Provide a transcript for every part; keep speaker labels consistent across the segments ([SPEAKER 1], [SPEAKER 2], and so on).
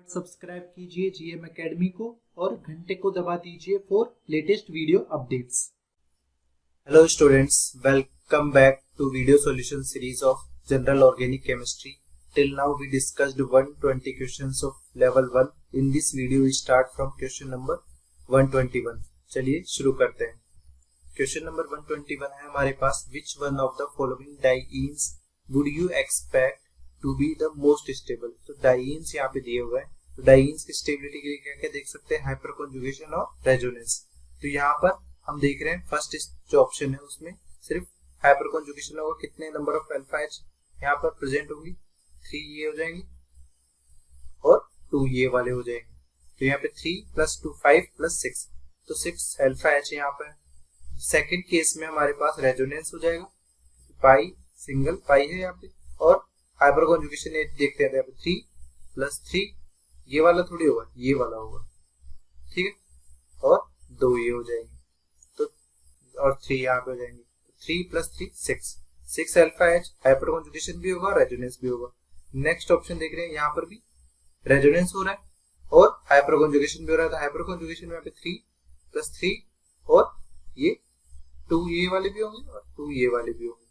[SPEAKER 1] Subscribe कीजिए GM academy को और घंटे को दबा दीजिए for latest video updates.
[SPEAKER 2] Hello students, welcome back to video solution series of General Organic Chemistry. Till now we discussed 120 questions of level 1. In this video we start from question number 121. चलिए शुरू करते हैं। Question number 121 है हमारे पास, which one of the following dienes would you expect to be the most stable? तो dienes यहाँ पे दिए हुए हैं, तो dienes की स्टेबिलिटी के लिए क्या क्या देख सकते हैं, हाइपर कॉन्जुगेशन और रेजोनेंस। तो यहाँ पर हम देख रहे हैं फर्स्ट जो ऑप्शन है उसमें सिर्फ हाइपर कॉन्जुगेशन होगा, कितने नंबर ऑफ अल्फा एच यहाँ पर प्रेजेंट होंगी, 3 ये हो जाएंगी और 2 ये वाले हो जाएंगे। तो यहाँ पे 3 + 2 5 + 6, तो 6 अल्फा एच यहाँ पर। सेकंड केस में हमारे पास रेजोनेंस हो जाएगा, पाई सिंगल पाई है यहाँ पे, और हाइपर कॉन्जुगेशन देखते हैं यहाँ पे 3 + 3 ये वाला थोड़ी होगा, ये वाला होगा, ठीक है, और 2 ये हो जाएंगे, तो और 3 यहाँ पे हो जाएंगे। 3 + 3 6 अल्फा एच, हाइपर कॉन्जुगेशन भी होगा, रेजोनेंस भी होगा। नेक्स्ट ऑप्शन देख रहे हैं, यहाँ पर भी रेजोनेंस हो रहा है और हाइपर कॉन्जुगेशन भी हो रहा है। तो हाइपर कॉन्जुगेशन में यहाँ पे 3 + 3 और ये 2 ये वाले भी होंगे और 2 ये वाले भी होंगे,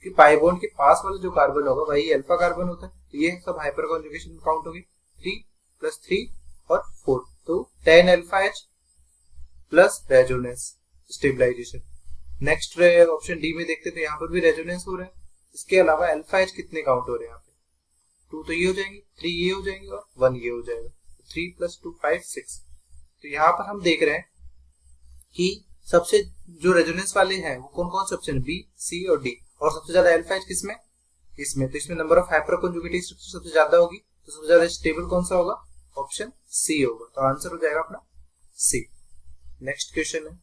[SPEAKER 2] कि पाई बॉन्ड के पास वाला जो कार्बन होगा वही अल्फा कार्बन होता है। तो ये सब हाइपर कॉन्जुगेशन में काउंट होगी, 3 + 3 और 4, तो 10 alpha H plus resonance stabilisation. Next option D में देखते तो यहाँ पर भी रेजोनेंस हो रहा है, इसके अलावा अल्फा एच कितने काउंट हो रहे हैं यहाँ पे, 2 तो ये हो जाएंगे, 3 ये हो जाएंगे और 1 ये हो जाएगा। 3 + 2 5 6। तो यहाँ पर हम देख रहे हैं कि सबसे जो रेजोनेंस वाले हैं वो कौन कौन से ऑप्शन, बी, सी और डी, और सबसे ज्यादा अल्फा एच किसमें, इसमें। तो इसमें number of hyper conjugative structure सबसे ज्यादा होगी, तो सबसे ज्यादा स्टेबल कौन सा होगा, ऑप्शन सी होगा। तो आंसर हो जाएगा अपना सी। नेक्स्ट क्वेश्चन है,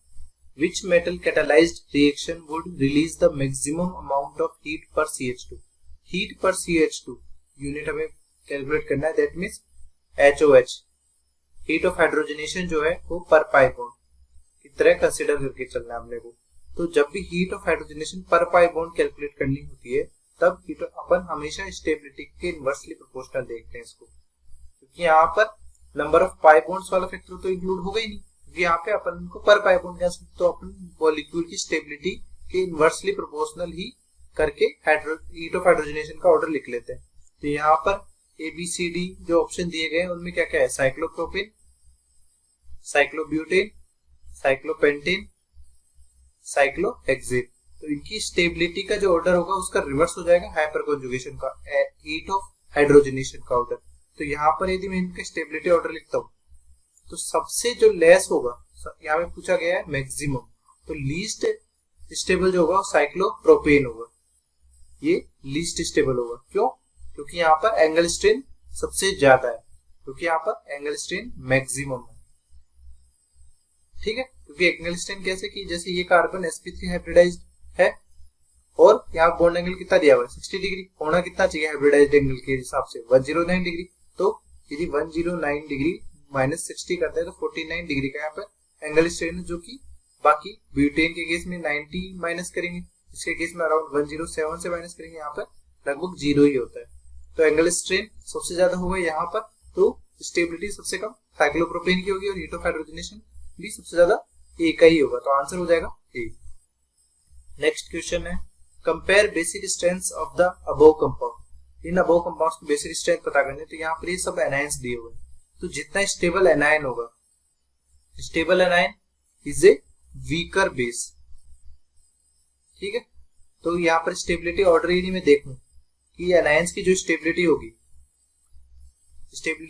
[SPEAKER 2] which metal catalyzed reaction would release the maximum amount of heat per CH2? heat per CH2 unit हमें कैलकुलेट करना है, that means HOH, heat of hydrogenation जो है वो पर पाई बॉन्ड की तरह कंसीडर करके चलना है अपने को। तो जब भी हीट ऑफ हाइड्रोजनेशन पर पाई बॉन्ड कैलकुलेट करनी होती है तब अपन हमेशा स्टेबिलिटी के इनवर्सली प्रोपोर्शनल देखते हैं इसको, क्योंकि यहाँ पर नंबर ऑफ पाई बॉन्ड्स वाला फैक्टर तो इंक्लूड होगा ही नहीं, क्योंकि यहाँ पे अपन को पर पाई बॉन्ड कैसे, तो अपन मॉलिक्यूल की स्टेबिलिटी के इनवर्सली प्रोपोर्शनल ही करके हीट ऑफ हाइड्रोजनेशन का ऑर्डर लिख लेते हैं। तो यहाँ पर ABCD जो ऑप्शन दिए गए हैं उनमें क्या क्या है, साइक्लोप्रोपेन, साइक्लोब्यूटेन, साइक्लोपेंटेन, साइक्लोहेक्सेन। तो इनकी स्टेबिलिटी का जो ऑर्डर होगा उसका रिवर्स हो जाएगा हाइपर कॉन्जुगेशन का, हीट ऑफ हाइड्रोजनेशन का ऑर्डर। तो यहाँ पर यदि मैं इनका स्टेबिलिटी ऑर्डर लिखता हूँ तो सबसे जो लेस होगा, यहाँ पे पूछा गया है मैक्सिमम, तो लीस्ट स्टेबल जो होगा साइक्लोप्रोपेन होगा, ये लीस्ट स्टेबल होगा। क्यों? क्योंकि यहाँ पर एंगल स्ट्रेन सबसे ज्यादा है, क्योंकि यहाँ पर एंगल स्ट्रेन मैक्सिमम है, ठीक है। क्योंकि एंगल स्ट्रेन कैसे कि जैसे ये कार्बन sp3 हाइब्रिडाइज्ड है और यहाँ बॉन्ड एंगल कितना दिया हुआ है, 60 डिग्री होना कितना चाहिए हाइब्रिडाइज्ड एंगल के हिसाब से, 109 डिग्री। तो यदि 109 डिग्री -60 करते हैं तो 49 डिग्री का यहाँ पर एंगल स्ट्रेन है, जो कि बाकी ब्यूटेन के केस में 90 माइनस करेंगे, इसके केस में अराउंड 107 से माइनस करेंगे, यहाँ पर लगभग 0 ही होता है। तो एंगल स्ट्रेन सबसे ज्यादा होगा यहाँ पर, तो स्टेबिलिटी सबसे कम साइक्लोप्रोपेन की होगी और हीट ऑफ हाइड्रोजनेशन भी सबसे ज्यादा ए का ही होगा। तो आंसर हो जाएगा ए। नेक्स्ट क्वेश्चन है, compare basic strength of the above compound. In above compounds की बेसिक स्ट्रेंथ पता करनी, तो यहाँ पर ये सब एनायंस दिए हुए हैं, तो जितना स्टेबल एनायन होगा, stable anion is a weaker base, ठीक है। तो यहाँ पर स्टेबिलिटी ऑर्डर यदि मैं देखूं कि एनायंस की जो स्टेबिलिटी होगी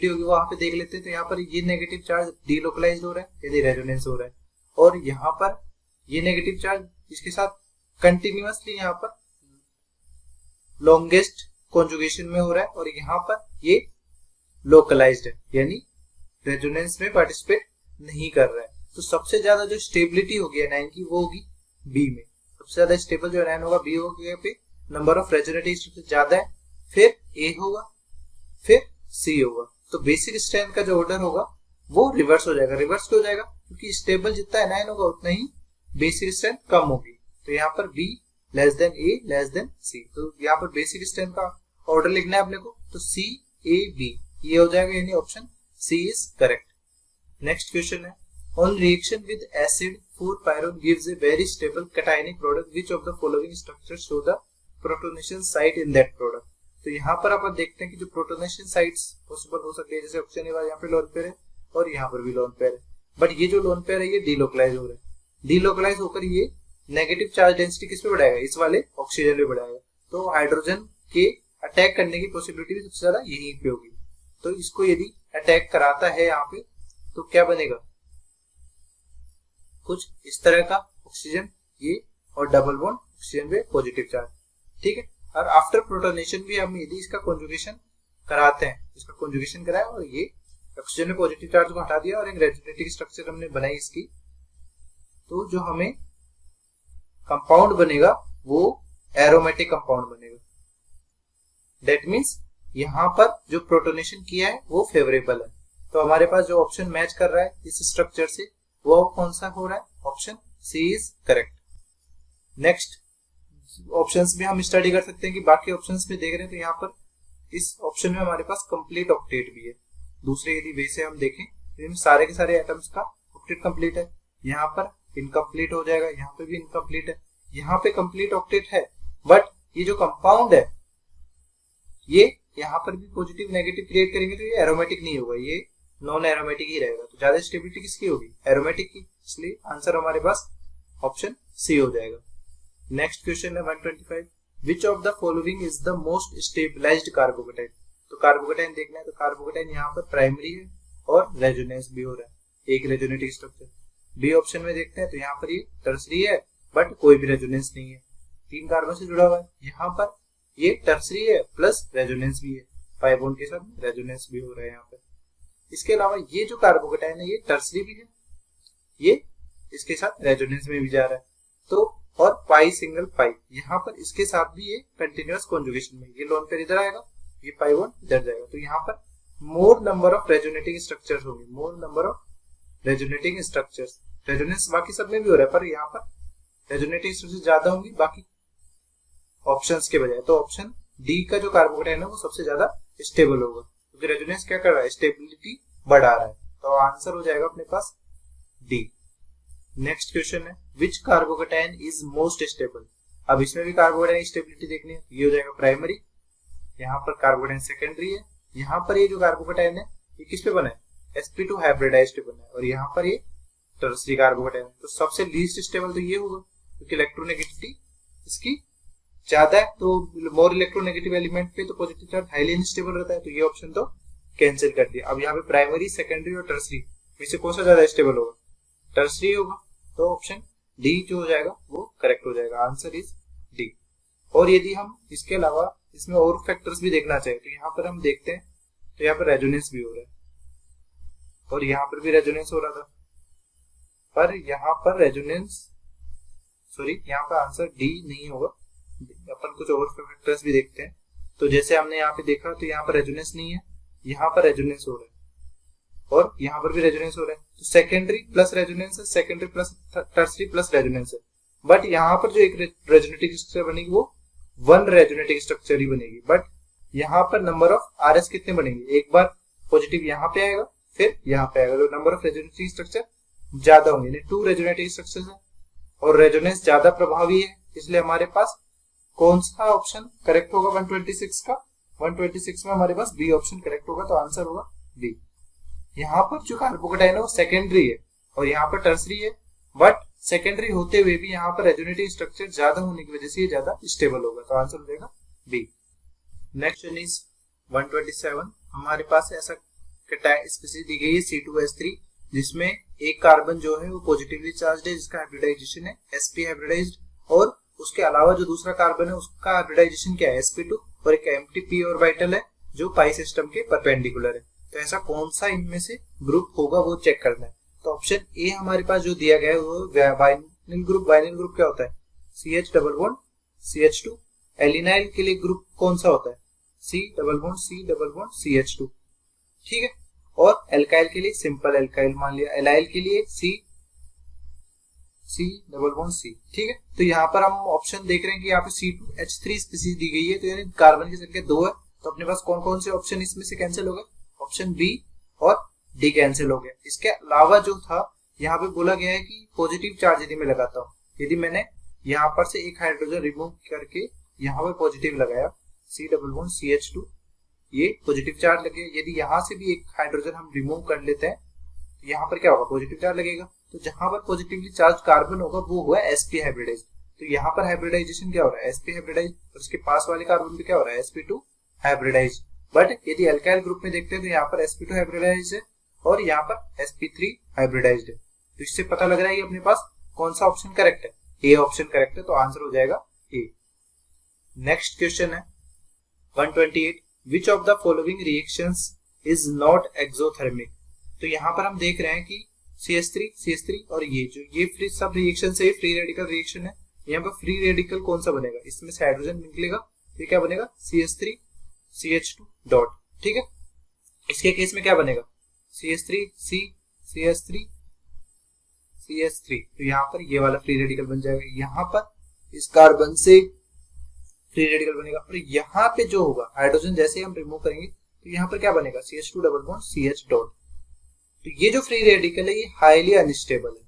[SPEAKER 2] वो वहां पे देख लेते हैं। तो यहाँ पर ये नेगेटिव चार्ज डीलोकलाइज्ड हो रहा है यदि रेजोनेंस हो रहा है, और यहाँ पर ये नेगेटिव चार्ज इसके साथ कंटिन्यूअसली यहाँ पर लॉन्गेस्ट कॉन्जुगेशन में हो रहा है, और यहाँ पर ये लोकलाइज्ड है यानी रेजोनेंस में पार्टिसिपेट नहीं कर रहा है। तो सबसे ज्यादा जो स्टेबिलिटी होगी एनायन की वो होगी बी में, सबसे ज्यादा स्टेबल जो एनायन होगा बी होगा, यहाँ पे नंबर ऑफ रेजोनेटिव स्ट्रक्चर ज्यादा है, फिर ए होगा, फिर सी होगा। तो बेसिक स्ट्रेंथ का जो ऑर्डर होगा वो रिवर्स हो जाएगा। रिवर्स क्यों हो जाएगा? क्योंकि स्टेबल जितना एनायन होगा उतना ही बेसिक स्ट्रेंथ कम होगी। तो यहाँ पर B less than A less than C, तो यहाँ पर बेसिक स्ट्रेंथ का ऑर्डर लिखना है अपने को, तो सी ए बी ये हो जाएगा, यानी option C is correct. Next question है, on reaction with acid 4-pyrone gives a very stable cationic product, which of the following structures show the protonation site in that product। तो यहाँ पर आप देखते हैं कि जो प्रोटोनेशन साइट्स पॉसिबल हो सकते हैं, जैसे ऑप्शन ए यहाँ पे लोन पेयर है और यहाँ पर भी लोन पेयर है, बट ये जो लोन पेयर है ये डीलोकलाइज हो रहा है। डीलोकलाइज होकर ये नेगेटिव चार्ज डेंसिटी किस पे बढ़ाएगा, इस वाले ऑक्सीजन पे बढ़ाएगा। तो हाइड्रोजन के अटैक करने की पॉसिबिलिटी भी सबसे ज्यादा यहीं पे होगी। तो इसको यदि अटैक कराता है यहाँ पे तो क्या बनेगा, कुछ इस तरह का ऑक्सीजन ये, और डबल बॉन्ड ऑक्सीजन पे पॉजिटिव चार्ज, ठीक है। और आफ्टर प्रोटोनेशन भी हम यदि इसका कॉन्जुगेशन कराते हैं, इसका कॉन्जुगेशन कराया और ये ऑक्सीजन में पॉजिटिव चार्ज को हटा दिया और एक रेजोनेटिव स्ट्रक्चर हमने बनाई इसकी, तो जो हमें कंपाउंड बनेगा वो एरोमेटिक कंपाउंड बनेगा। दैट मीन्स यहाँ पर जो प्रोटोनेशन किया है वो फेवरेबल है। तो हमारे पास जो ऑप्शन मैच कर रहा है इस स्ट्रक्चर से वो कौन सा हो रहा है, option C is correct. Next options में हम स्टडी कर सकते हैं कि बाकी ऑप्शंस में देख रहे हैं तो यहाँ पर इस ऑप्शन में हमारे पास कंप्लीट ऑक्टेट भी है। दूसरे यदि वे से हम देखें तो सारे के सारे एटम्स का ऑक्टेट कंप्लीट है, यहाँ पर इनकम्प्लीट हो जाएगा, यहाँ पे भी इनकम्प्लीट है, यहाँ पे कंप्लीट ऑक्टेट है, बट ये जो कंपाउंड है ये यहाँ पर भी पॉजिटिव नेगेटिव क्रिएट करेंगे तो ये एरोमेटिक नहीं होगा, ये नॉन एरोमेटिक ही रहेगा। तो ज्यादा स्टेबिलिटी किसकी होगी, एरोमेटिक की, इसलिए आंसर हमारे पास ऑप्शन सी हो जाएगा। नेक्स्ट क्वेश्चन है 125, which of the following is the most stabilised carbocation. तो कार्बोकेटाइन देखना है तो कार्बोकेटाइन यहाँ पर प्राइमरी है और रेजोनेंस भी हो रहा है, एक रेजोनेटिव स्ट्रक्चर। बी ऑप्शन में देखते हैं तो यहाँ पर ये टर्सरी है बट कोई भी रेजोनेंस नहीं है, 3 कार्बन से जुड़ा हुआ है। यहाँ पर ये टर्सरी है प्लस रेजोनेंस भी है, 5 बॉन्ड के साथ रेजोनेंस भी हो रहा है यहाँ पर। इसके अलावा ये जो कार्बोकेटाइन है ये टर्सरी भी है, ये इसके साथ रेजोनेंस में भी जा रहा है, तो और पाई सिंगल पाई यहाँ पर इसके साथ भी ये कंटिन्यूअस कॉन्जुगेशन में, ये लोन पेयर इधर आएगा, ये पाई बॉन्ड इधर जाएगा, तो यहाँ पर more number of resonating structures होंगे, more number of resonating structures. Resonance बाकी सब में भी हो रहा है पर यहाँ पर रेजोनेटिंग स्ट्रक्चर ज्यादा होंगी बाकी ऑप्शंस के बजाय। तो ऑप्शन डी का जो कार्बोकेटाइन है वो सबसे ज्यादा स्टेबल होगा, क्योंकि रेजोनेंस क्या कर रहा है, स्टेबिलिटी बढ़ा रहा है। तो आंसर हो जाएगा अपने पास डी। नेक्स्ट क्वेश्चन है, which carbocation is most stable. अब इसमें भी कार्बोकेटाइन स्टेबिलिटी देखनी है, ये हो जाएगा प्राइमरी, यहाँ पर कार्बोकेटाइन सेकेंडरी है, यहाँ पर ये जो कार्बोकेटाइन है ये किस पे बना है, sp2 हाइब्रिडाइज्ड पे बना है, और यहाँ पर ये टर्सरी कार्बोकेटाइन है। तो सबसे लीस्ट स्टेबल तो ये होगा क्योंकि इलेक्ट्रोनेगेटिविटी इसकी ज्यादा है, तो मोर इलेक्ट्रोनेगेटिव एलिमेंट पे तो पॉजिटिव चार्ज हाईली अनस्टेबल रहता है, तो ये ऑप्शन तो कैंसिल कर दिया। अब यहाँ पे प्राइमरी, सेकेंडरी और टर्सरी में से कौन सा ज्यादा स्टेबल होगा, टर्सरी होगा, तो ऑप्शन डी जो हो जाएगा वो करेक्ट हो जाएगा, आंसर इज डी। और यदि हम इसके अलावा इसमें और फैक्टर्स भी देखना चाहे तो यहाँ पर हम देखते हैं तो यहाँ पर रेजोनेंस भी हो रहा है और यहाँ पर भी रेजोनेंस हो रहा था, पर यहाँ पर रेजोनेंस सॉरी यहाँ पर आंसर डी नहीं होगा। अपन कुछ और फैक्टर्स भी देखते हैं, तो जैसे हमने यहाँ पे देखा तो यहाँ पर रेजोनेंस नहीं है, यहाँ पर रेजोनेंस हो रहा है और यहाँ पर भी रेजोनेंस हो रहा है, तो सेकेंडरी प्लस रेजोनेंस है, secondary plus tertiary plus resonance है, बट यहाँ पर जो एक रेजोनेटिक स्ट्रक्चर बनेगी वो 1 रेजोनेटिक स्ट्रक्चर ही बनेगी, बट यहाँ पर नंबर ऑफ आरएस कितने बनेंगे, एक बार पॉजिटिव यहाँ पे आएगा फिर यहाँ पे आएगा, तो नंबर ऑफ रेजोनेटिक स्ट्रक्चर ज्यादा होंगे, 2 रेजोनेटिक स्ट्रक्चर है और रेजोनेंस ज्यादा प्रभावी है, इसलिए हमारे पास कौन सा ऑप्शन करेक्ट होगा 126 का, 126 में हमारे पास बी ऑप्शन करेक्ट होगा, तो आंसर होगा बी। यहाँ पर जो कार्बोकेटाइन है वो सेकेंडरी है और यहाँ पर टर्सरी है, बट सेकेंडरी होते हुए भी यहाँ पर रेजोनेटिव स्ट्रक्चर ज्यादा होने की वजह से ये ज्यादा स्टेबल होगा, तो आंसर हो जाएगा बी। नेक्स्ट इज 127, हमारे पास ऐसा स्पीशीज दी गई है C2H3 जिसमें एक कार्बन जो है वो पॉजिटिवली चार्ज्ड है जिसका हाइब्रिडाइजेशन है sp हाइब्रिडाइज्ड, और उसके अलावा जो दूसरा कार्बन है उसका हाइब्रिडाइजेशन क्या है sp2, और एक एम्प्टी p ऑर्बिटल है जो पाई सिस्टम के परपेंडिकुलर है। तो ऐसा कौन सा इनमें से ग्रुप होगा वो चेक करना है। तो ऑप्शन ए हमारे पास जो दिया गया है वो वाइनिल ग्रुप। वाइनिल ग्रुप क्या होता है, CH डबल बॉन्ड CH2। एलिनाइल के लिए ग्रुप कौन सा होता है, C डबल बॉन्ड CH2, ठीक है। और एल्काइल के लिए सिंपल एल्काइल मान लिया, एलाइल के लिए C डबल बॉन्ड C, ठीक है। तो यहाँ पर हम ऑप्शन देख रहे हैं कि यहाँ पे C2H3 स्पीशीज दी गई है, तो यानी कार्बन की संख्या 2 है, तो अपने पास कौन कौन से ऑप्शन इसमें से कैंसिल हो गए, ऑप्शन बी और डी कैंसिल हो गया। इसके अलावा जो था यहाँ पे बोला गया है कि पॉजिटिव चार्ज यदि मैं लगाता हूँ, यदि मैंने यहाँ पर से एक हाइड्रोजन रिमूव करके यहाँ पर पॉजिटिव लगाया C डबल बॉन्ड CH2, ये पॉजिटिव चार्ज लगे। यदि यहाँ से भी एक हाइड्रोजन हम रिमूव कर लेते हैं तो यहाँ पर क्या होगा, पॉजिटिव चार्ज लगेगा। तो जहां पर पॉजिटिवली चार्ज कार्बन होगा वो हुआ sp हाइब्रिडाइज। तो यहाँ पर हाइब्रिडाइजेशन क्या हो रहा है, sp हाइब्रिडाइज, और उसके पास वाले कार्बन पे क्या हो रहा है, sp2 हाइब्रिडाइज। बट यदि अल्काइल ग्रुप में देखते हैं तो यहाँ पर sp2 हाइब्रिडाइज है और यहाँ पर sp3 हाइब्रिडाइज्ड है। तो इससे पता लग रहा है कि अपने पास कौन सा ऑप्शन करेक्ट है, ए ऑप्शन करेक्ट है, तो आंसर हो जाएगा ए। नेक्स्ट क्वेश्चन है 128, विच of the following reactions is not exothermic. तो यहाँ पर हम देख रहे हैं कि CH3 और ये फ्री सब रिएक्शन से फ्री रेडिकल रिएक्शन है। यहाँ पर फ्री रेडिकल कौन सा बनेगा, इसमें से हाइड्रोजन निकलेगा, तो क्या बनेगा CH3 CH2 डॉट, ठीक है। इसके केस में क्या बनेगा CH3 C CH3 CH3, तो यहाँ पर ये वाला फ्री रेडिकल बन जाएगा। यहाँ पर इस कार्बन से फ्री रेडिकल बनेगा और यहाँ पे जो होगा हाइड्रोजन जैसे हम रिमूव करेंगे तो यहाँ पर क्या बनेगा CH2 double bond CH dot. तो ये जो फ्री रेडिकल है ये हाईली अनस्टेबल है।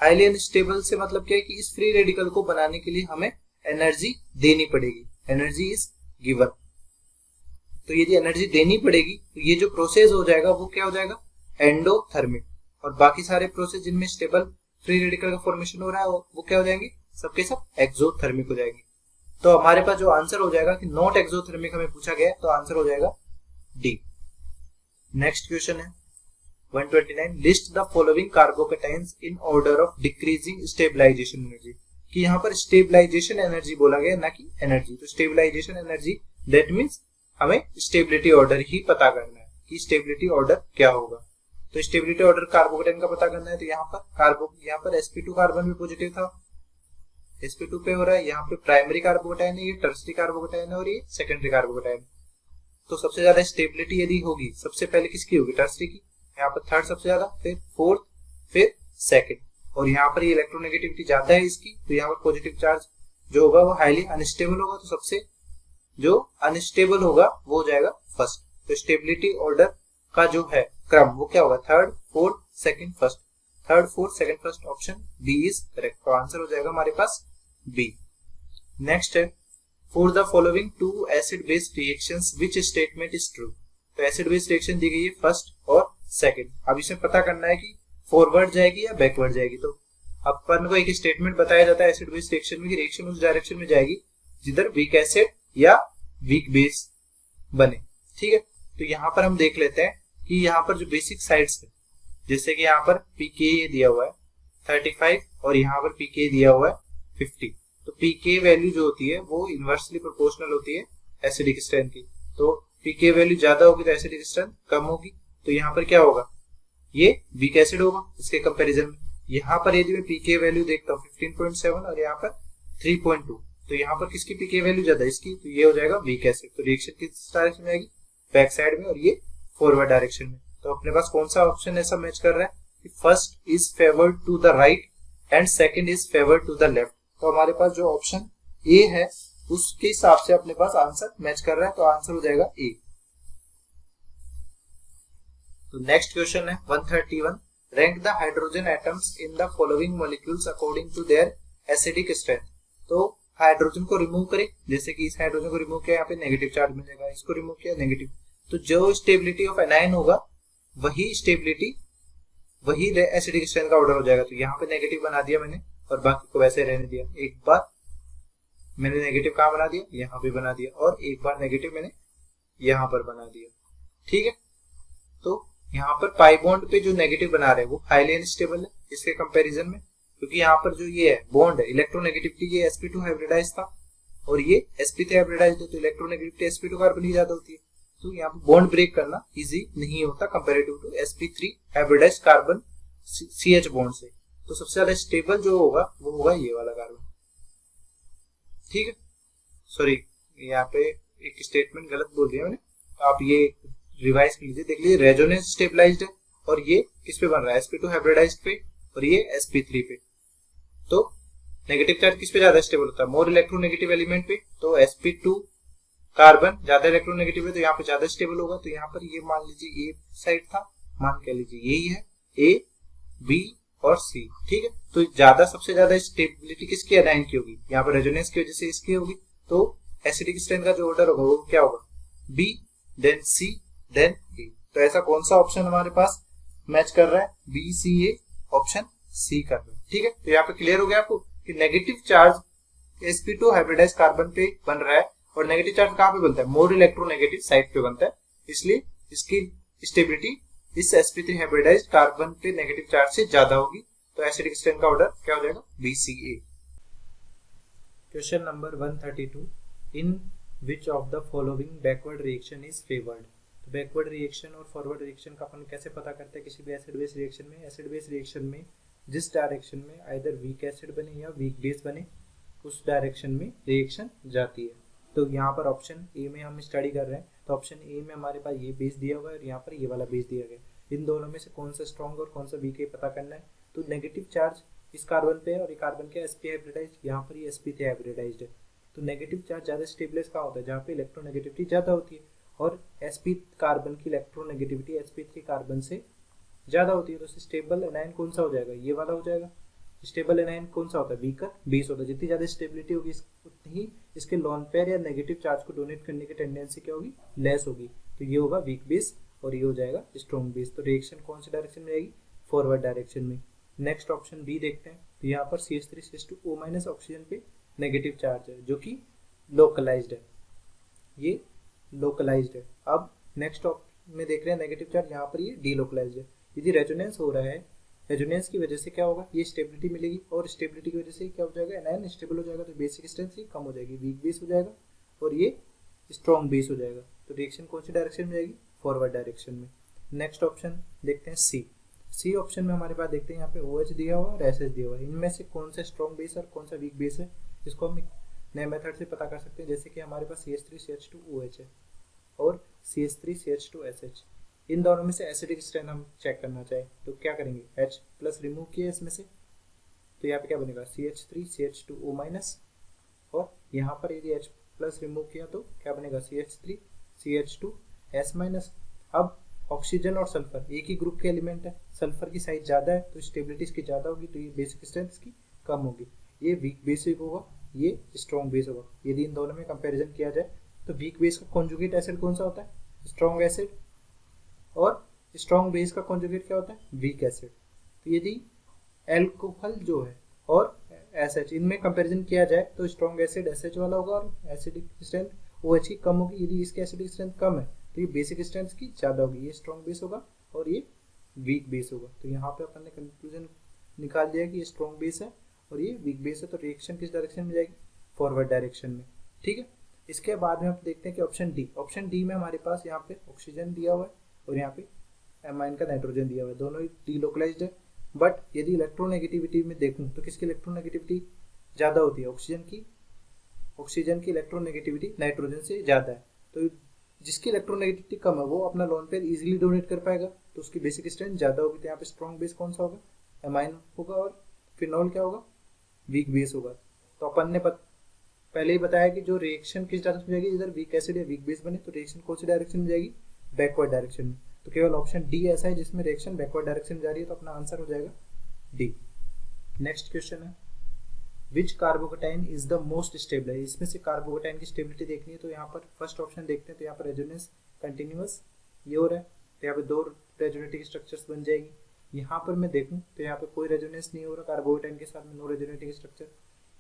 [SPEAKER 2] हाईली अनस्टेबल से मतलब क्या है कि इस फ्री रेडिकल को बनाने के लिए हमें एनर्जी देनी पड़ेगी, एनर्जी इज गिवन। तो यदि एनर्जी देनी पड़ेगी तो ये जो प्रोसेस हो जाएगा वो क्या हो जाएगा, एंडोथर्मिक। और बाकी सारे प्रोसेस जिनमें स्टेबल फ्री रेडिकल का फॉर्मेशन हो रहा है वो क्या हो जाएंगे, सबके सब एक्सोथर्मिक हो जाएंगे। तो हमारे पास जो आंसर हो जाएगा कि नॉट एक्सोथर्मिक हमें पूछा गया है, तो आंसर हो जाएगा डी। नेक्स्ट क्वेश्चन है 129, list the following carbocations in order of decreasing stabilisation energy. कि यहाँ पर स्टेबलाइजेशन एनर्जी बोला गया ना कि एनर्जी। तो स्टेबलाइजेशन एनर्जी दैट मींस हमें स्टेबिलिटी ऑर्डर ही पता करना है कि स्टेबिलिटी ऑर्डर क्या होगा। तो स्टेबिलिटी ऑर्डर कार्बोकैटायन का पता करना है, तो यहाँ पर sp2 कार्बन भी पॉजिटिव था, sp2 पे हो रहा है। यहाँ पे प्राइमरी कार्बोकैटायन है, ये टर्सरी कार्बोकैटायन है और ये सेकेंडरी कार्बोकैटायन। तो सबसे ज्यादा स्टेबिलिटी यदि होगी सबसे पहले किसकी होगी, टर्सरी की। यहाँ पर थर्ड सबसे ज्यादा, फिर फोर्थ, फिर सेकंड। और यहाँ पर ये इलेक्ट्रोनेगेटिविटी ज्यादा है इसकी, तो यहाँ पर पॉजिटिव चार्ज जो होगा वो हाईली अनस्टेबल होगा। तो सबसे जो अनस्टेबल होगा वो हो जाएगा फर्स्ट। तो स्टेबिलिटी ऑर्डर का जो है क्रम वो क्या होगा, third fourth second first, third fourth second first, option B is correct. तो आंसर हो जाएगा हमारे पास बी। नेक्स्ट है for the following two acid base reactions which statement is true. तो एसिड बेस रिएक्शन दी गई है फर्स्ट और सेकंड। अब इसमें पता करना है कि फॉरवर्ड जाएगी या बैकवर्ड जाएगी। तो अपन को एक स्टेटमेंट बताया जाता है एसिड बेस रिएक्शन में कि रिएक्शन उस डायरेक्शन में जाएगी जिधर वीक एसिड या वीक बेस बने, ठीक है। तो यहाँ पर हम देख लेते हैं कि यहाँ पर जो बेसिक साइड्स है, जैसे कि यहाँ पर pKa दिया हुआ है 35 और यहाँ पर pKa दिया हुआ है 50। तो pKa वैल्यू जो होती है वो इनवर्सली प्रोपोर्शनल होती है एसिडिक स्ट्रेंथ की। तो pKa वैल्यू ज्यादा होगी तो एसिडिक स्ट्रेंथ कम होगी। तो यहाँ पर क्या होगा, ये वीक एसिड होगा इसके कंपैरिजन में। यहाँ पर यदि मैं pKa वैल्यू देखता हूँ 15.7 और यहाँ पर 3.2, तो यहाँ पर किसकी pKa वैल्यू ज्यादा, इसकी। तो ये हो जाएगा वीक एसिड। तो रिएक्शन किस डायरेक्शन में आएगी, बैक साइड में, और ये फॉरवर्ड डायरेक्शन में। तो अपने पास कौन सा ऑप्शन ऐसा मैच कर रहा है कि first is favoured to the right and second is favoured to the left. तो हमारे पास जो ऑप्शन ए है उसके हिसाब से अपने पास आंसर मैच कर रहा है, तो आंसर हो जाएगा ए। तो नेक्स्ट क्वेश्चन है 131, rank the hydrogen atoms in the following molecules according to their acidic strength. तो हाइड्रोजन को रिमूव करें, जैसे कि इस हाइड्रोजन को रिमूव किया, यहाँ पे नेगेटिव चार्ज मिलेगा, इसको रिमूव किया नेगेटिव। तो जो स्टेबिलिटी ऑफ एनायन होगा वही स्टेबिलिटी वही एसिडिक स्ट्रेंथ का ऑर्डर हो जाएगा। तो यहाँ पे नेगेटिव बना दिया मैंने और बाकी को वैसे रहने दिया। एक बार मैंने नेगेटिव कहाँ बना दिया, यहाँ पे बना दिया, और एक बार नेगेटिव मैंने यहाँ पर बना दिया, ठीक है। तो यहाँ पर पाई बॉन्ड पे जो नेगेटिव बना रहे हैं वो हाईली अनस्टेबल है इसके कंपैरिजन में, क्योंकि यहाँ पर जो ये है बॉन्ड है इलेक्ट्रोनेगेटिविटी, ये sp2 हाइब्रिडाइज था और ये sp3 हाइब्रिडाइज है, तो इलेक्ट्रोनेगेटिविटी sp2 कार्बन ही ज्यादा होती है। तो यहाँ पे बॉन्ड ब्रेक करना इजी नहीं होता comparative to sp3 hybridise carbon CH bond से। तो सबसे ज्यादा स्टेबल जो होगा वो होगा ये वाला कार्बन, ठीक है। सॉरी, यहाँ पे एक स्टेटमेंट गलत बोल दिया मैंने, तो आप ये रिवाइज कर लीजिए, देख लीजिए। रेजोनेंस स्टेबलाइज्ड है और ये किस पे बन रहा है, sp2 हाइब्रिडाइज पे और ये sp3 पे। तो नेगेटिव चार्ज किस पे ज्यादा स्टेबल होता है, मोर इलेक्ट्रोनेगेटिव एलिमेंट पे। तो sp2 कार्बन ज्यादा इलेक्ट्रोनेगेटिव है तो यहाँ पे ज्यादा स्टेबल होगा। तो यहाँ पर ये मान लीजिए ये साइड था मान के लीजिए यही है ए, बी और सी, ठीक है। तो ज्यादा सबसे ज्यादा स्टेबिलिटी किसकी एनायन की होगी, यहाँ पर रेजोनेंस की वजह से इसकी होगी, तो एसिडिक स्ट्रेंथ का जो ऑर्डर होगा वो क्या होगा, बी देन सी देन ए। तो ऐसा कौन सा ऑप्शन हमारे पास मैच कर रहा है, बी सी ए, ऑप्शन सी कर रहा है, ठीक है। तो यहाँ पे क्लियर हो गया आपको कि negative charge sp2 hybridise carbon पे बन रहा है, और नेगेटिव चार्ज कहाँ पे बनता है, मोर इलेक्ट्रोनेगेटिव साइड पे बनता है, इसलिए इसकी स्टेबिलिटी इस sp3 हाइब्रिडाइज्ड कार्बन पे नेगेटिव चार्ज से ज्यादा होगी। तो एसिडिक स्ट्रेंथ का ऑर्डर क्या हो जाएगा, BCA। Question number 132, in which of the following backward reaction is favoured. तो बैकवर्ड रिएक्शन और फॉरवर्ड रिएक्शन का अपन कैसे पता करते हैं किसी भी एसिड बेस रिएक्शन में। एसिड बेस रिएक्शन में जिस डायरेक्शन में आइदर वीक एसिड बने या वीक बेस बने उस डायरेक्शन में रिएक्शन जाती है। तो यहाँ पर ऑप्शन ए में हम स्टडी कर रहे हैं, तो ऑप्शन ए में हमारे पास ये बेस दिया हुआ है और यहाँ पर ये वाला बेस दिया गया है। इन दोनों में से कौन सा स्ट्रॉन्ग और कौन सा वीक है पता करना है। तो नेगेटिव चार्ज इस कार्बन पे है और ये कार्बन के sp हाइब्रिडाइज्ड, यहाँ पर ये sp3 हाइब्रिडाइज्ड है। तो नेगेटिव चार्ज ज़्यादा स्टेबलाइज कहाँ होता है, जहाँ पे इलेक्ट्रोनेगेटिविटी ज़्यादा होती है, और sp कार्बन की इलेक्ट्रोनेगेटिविटी sp3 कार्बन से ज़्यादा होती है। तो स्टेबल एनायन कौन सा हो जाएगा, ये वाला हो जाएगा। स्टेबल एनायन कौन सा होता है, वीकर बेस होता है। जितनी ज़्यादा स्टेबिलिटी होगी उतनी ही इसके लॉन पेयर या नेगेटिव चार्ज को डोनेट करने की टेंडेंसी क्या होगी, लेस होगी। तो ये होगा वीक बेस और ये हो जाएगा स्ट्रॉन्ग बेस। तो रिएक्शन कौन सी डायरेक्शन में जाएगी, फॉरवर्ड डायरेक्शन में। नेक्स्ट ऑप्शन बी देखते हैं। तो यहाँ पर CH3 CH2O माइनस ऑक्सीजन पे नेगेटिव चार्ज है जो कि लोकलाइज्ड है, ये लोकलाइज्ड है। अब नेक्स्ट ऑप्शन में देख रहे हैं नेगेटिव चार्ज, यहाँ पर ये डीलोकलाइज्ड है। यदि रेजोनेंस हो रहा है, रेजोनेंस की वजह से क्या होगा, ये स्टेबिलिटी मिलेगी, और स्टेबिलिटी की वजह से क्या हो जाएगा, एनायन स्टेबल हो जाएगा। तो बेसिक स्ट्रेंथ कम हो जाएगी, वीक बेस हो जाएगा और ये स्ट्रॉन्ग बेस हो जाएगा। तो रिएक्शन कौन सी डायरेक्शन में जाएगी, फॉरवर्ड डायरेक्शन में। नेक्स्ट ऑप्शन देखते हैं सी ऑप्शन में हमारे पास देखते हैं यहाँ पे OH दिया हुआ और SH दिया हुआ है। इनमें से कौन सा स्ट्रॉन्ग बेस और कौन सा वीक बेस है, इसको हम नए मेथड से पता कर सकते हैं। जैसे कि हमारे पास CH3 CH2OH है और CH3 CH2SH। इन दोनों में से एसिडिक स्ट्रेंथ हम चेक करना चाहें तो क्या करेंगे, H प्लस रिमूव किया इसमें से, तो यहाँ पे क्या बनेगा, CH3 CH2O माइनस, और यहाँ पर यदि H प्लस रिमूव किया तो क्या बनेगा, CH3 CH2S माइनस। अब ऑक्सीजन और सल्फर एक ही ग्रुप के एलिमेंट है, सल्फर की साइज ज़्यादा है तो स्टेबिलिटी इसकी ज़्यादा होगी, तो ये बेसिक स्ट्रेंथ इसकी कम होगी। ये वीक बेसिक होगा, ये स्ट्रॉन्ग बेस होगा। यदि इन दोनों में कंपैरिजन किया जाए तो वीक बेस का कॉन्जुगेट एसिड कौन सा होता है, स्ट्रॉन्ग एसिड, और स्ट्रॉन्ग बेस का कॉन्जुगेट क्या होता है, वीक एसिड। तो यदि एल्कोहल जो है और SH इनमें कंपैरिजन किया जाए तो स्ट्रॉन्ग एसिड SH वाला होगा और एसिडिक स्ट्रेंथ OH की कम होगी। यदि इसकी एसिडिक स्ट्रेंथ कम है तो ये बेसिक स्ट्रेंथ की ज़्यादा होगी, ये स्ट्रॉन्ग बेस होगा और ये वीक बेस होगा। तो यहाँ पे अपन ने कंक्लूजन निकाल दिया कि ये स्ट्रॉन्ग बेस है और ये वीक बेस है। तो रिएक्शन किस डायरेक्शन में जाएगी, फॉरवर्ड डायरेक्शन में, ठीक है। इसके बाद में हम देखते हैं कि ऑप्शन डी में हमारे पास यहाँ पे ऑक्सीजन दिया हुआ है और यहाँ पे एमाइन का नाइट्रोजन दिया हुआ है, दोनों ही डीलोकलाइज्ड है। बट यदि इलेक्ट्रोनेगेटिविटी में देखूं तो किसकी इलेक्ट्रोनेगेटिविटी ज़्यादा होती है, ऑक्सीजन की इलेक्ट्रोनेगेटिविटी नाइट्रोजन से ज़्यादा है। तो जिसकी इलेक्ट्रोनेगेटिविटी कम है वो अपना लोन पेयर इजीली डोनेट कर पाएगा, तो उसकी बेसिक स्ट्रेंथ ज़्यादा होगी। तो यहाँ पे स्ट्रॉन्ग बेस कौन सा होगा, एमाइन होगा, और फिनॉल क्या होगा, वीक बेस होगा। तो अपन ने पहले ही बताया कि जो रिएक्शन किस डायरेक्शन में जाएगी, इधर वीक एसिड या वीक बेस बने तो रिएक्शन कौन सी डायरेक्शन में जाएगी, बैकवर्ड डायरेक्शन में। तो केवल ऑप्शन डी ऐसा है जिसमें रिएक्शन बैकवर्ड डायरेक्शन में जा रही है, तो अपना आंसर हो जाएगा डी। नेक्स्ट क्वेश्चन है, which carbocation is the most stable. इसमें से कार्बोकेटाइन की स्टेबिलिटी देखनी है तो यहाँ पर फर्स्ट ऑप्शन देखते हैं। तो यहाँ पर रेजोनेंस कंटिन्यूअस ये हो रहा है, तो यहाँ पे 2 रेजोनेटिंग स्ट्रक्चर्स बन जाएगी। यहाँ पर मैं देखूँ तो यहाँ पे कोई रेजोनेंस नहीं हो रहा कार्बोकेटाइन के साथ में, नो रेजोनेटिंग स्ट्रक्चर।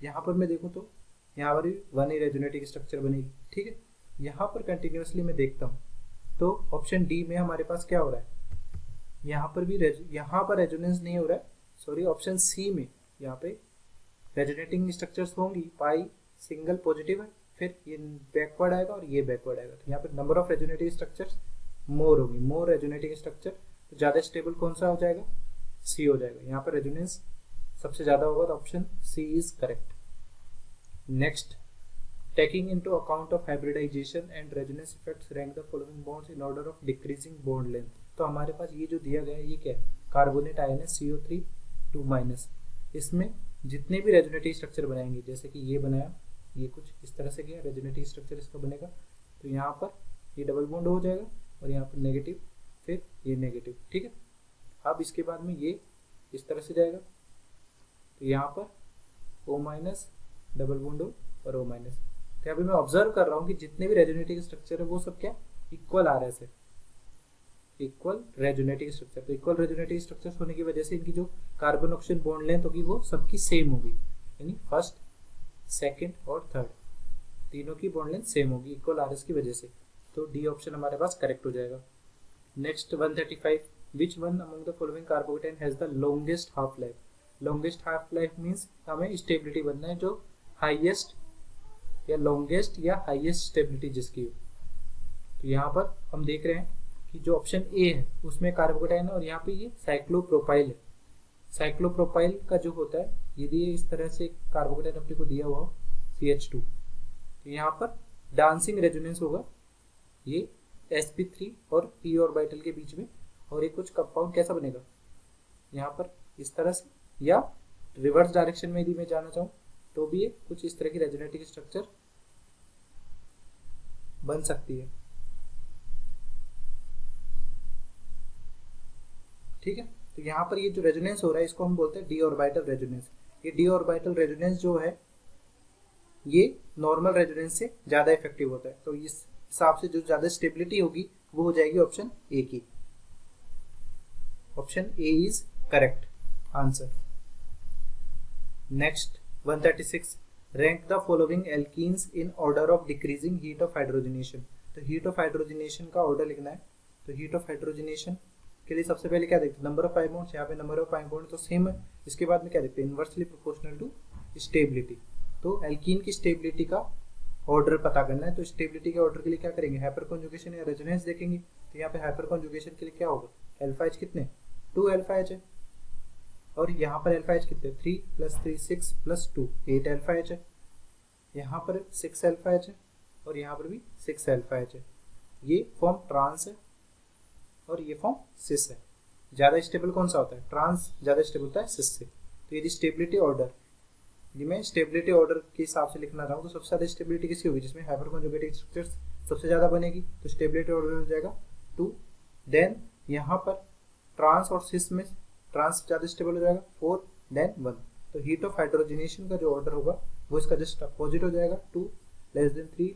[SPEAKER 2] यहाँ पर मैं देखूँ तो यहाँ पर भी 1 ही रेजोनेटिंग स्ट्रक्चर बनेगी, ठीक है। यहाँ पर कंटिन्यूअसली मैं देखता हूँ तो ऑप्शन डी में हमारे पास क्या हो रहा है, यहाँ पर भी यहाँ पर रेजोनेंस नहीं हो रहा है, सॉरी ऑप्शन सी में यहाँ पे रेजोनेटिंग स्ट्रक्चर्स होंगी, पाई सिंगल पॉजिटिव है, फिर ये बैकवर्ड आएगा और ये बैकवर्ड आएगा। तो यहाँ पे नंबर ऑफ रेजोनेटिंग स्ट्रक्चर्स मोर होगी, मोर रेजोनेटिंग स्ट्रक्चर। तो ज़्यादा स्टेबल कौन सा हो जाएगा, सी हो जाएगा। यहाँ पर रेजोनेंस सबसे ज़्यादा होगा तो option C is correct. Next, taking into account of hybridization and resonance effects rank the following bonds in order of decreasing bond length। तो हमारे पास ये जो दिया गया है ये क्या है, कार्बोनेट आयन है CO3 2-। इसमें जितने भी रेजोनेटिव स्ट्रक्चर बनाएंगे, जैसे कि ये बनाया, ये कुछ इस तरह से गया रेजोनेटिव स्ट्रक्चर इसका बनेगा, तो यहाँ पर ये डबल बॉन्ड हो जाएगा और यहाँ पर नेगेटिव
[SPEAKER 1] फिर ये नेगेटिव, ठीक है। अब इसके बाद में ये इस तरह से जाएगा, तो यहाँ पर O माइनस डबल बॉन्ड और O माइनस। तो यहाँ पे मैं ऑब्जर्व कर रहा हूँ कि जितने भी रेजोनेटिव स्ट्रक्चर है वो सब क्या इक्वल आ रहे हैं, इक्वल रेजोनेटिव स्ट्रक्चर। तो इक्वल रेजोनेटिव स्ट्रक्चर होने की वजह से इनकी जो कार्बन ऑक्सीजन बॉन्ड लेंथ होगी वो सबकी सेम होगी, यानी फर्स्ट, सेकंड और थर्ड तीनों की बॉन्ड लेंथ सेम होगी इक्वल आरएस की वजह से। तो डी ऑप्शन हमारे पास करेक्ट हो जाएगा। Next 135, which one among the following carbocation has the longest half life. Longest half life means हमें स्टेबिलिटी बनना है जो हाईएस्ट या लॉन्गेस्ट या हाईएस्ट स्टेबिलिटी जिसकी हो। तो यहाँ पर हम देख रहे हैं कि जो ऑप्शन ए है उसमें कार्बोकेटाइन है और यहाँ पे ये साइक्लोप्रोपाइल है। साइक्लोप्रोपाइल का जो होता है, यदि इस तरह से कार्बोकेटाइन अपने को दिया हुआ हो CH2, तो यहाँ पर डांसिंग रेजोनेंस होगा ये sp3 और p ऑर्बिटल के बीच में, और एक कुछ कंपाउंड कैसा बनेगा यहाँ पर इस तरह से, या रिवर्स डायरेक्शन में यदि मैं जाना चाहूँ तो भी ये कुछ इस तरह की रेजोनेटिव स्ट्रक्चर बन सकती है, ठीक है। तो यहाँ पर ये जो रेजोनेंस हो रहा है इसको हम बोलते हैं डी ऑर्बिटल रेजोनेंस। ये डी ऑर्बिटल रेजोनेंस जो है ये नॉर्मल रेजोनेंस से ज्यादा इफेक्टिव होता है। तो इस हिसाब से जो ज्यादा स्टेबिलिटी होगी वो हो जाएगी ऑप्शन ए की। Option A is correct answer. Next 136, rank the following alkenes in order of decreasing heat of hydrogenation. तो हीट ऑफ हाइड्रोजनेशन का ऑर्डर लिखना है। तो हीट ऑफ हाइड्रोजनेशन के लिए सबसे पहले क्या देखते हैं, नंबर ऑफ पाई बॉन्ड्स। यहाँ पे नंबर ऑफ पाई बॉन्ड तो सेम है, इसके बाद में क्या देखते हैं, इनवर्सली प्रोपोर्शनल टू स्टेबिलिटी। तो एल्कीन की स्टेबिलिटी का ऑर्डर पता करना है। तो स्टेबिलिटी के ऑर्डर के लिए क्या करेंगे, हाइपर कॉन्जुगेशन या रेजोनेंस देखेंगे। तो यहाँ पे हाइपर कॉन्जुगेशन के लिए क्या होगा, अल्फा एच कितने 2 अल्फा एच है, और यहाँ पर अल्फा एच कितने 3 + 3 6 + 2 8 अल्फा एच है। यहाँ पर 6 अल्फा एच है और यहाँ पर भी 6 अल्फा एच है। ये फॉर्म ट्रांस है और ये फॉर्म सिस है। ज्यादा स्टेबल कौन सा होता है, ट्रांस ज्यादा स्टेबल होता है सिस से। तो यदि स्टेबिलिटी ऑर्डर, यदि मैं स्टेबिलिटी ऑर्डर के हिसाब से लिखना चाहूँ तो सबसे ज्यादा स्टेबिलिटी किसी होगी जिसमें हाइपर कॉन्जुगेटेड स्ट्रक्चर सबसे ज्यादा बनेगी। तो स्टेबिलिटी ऑर्डर हो जाएगा 2। देन यहाँ पर ट्रांस और सिस में ट्रांस ज्यादा स्टेबल हो जाएगा 4, देन 1। तो हीट ऑफ हाइड्रोजनेशन का जो ऑर्डर होगा वो इसका जस्ट अपोजिट हो जाएगा, 2 <3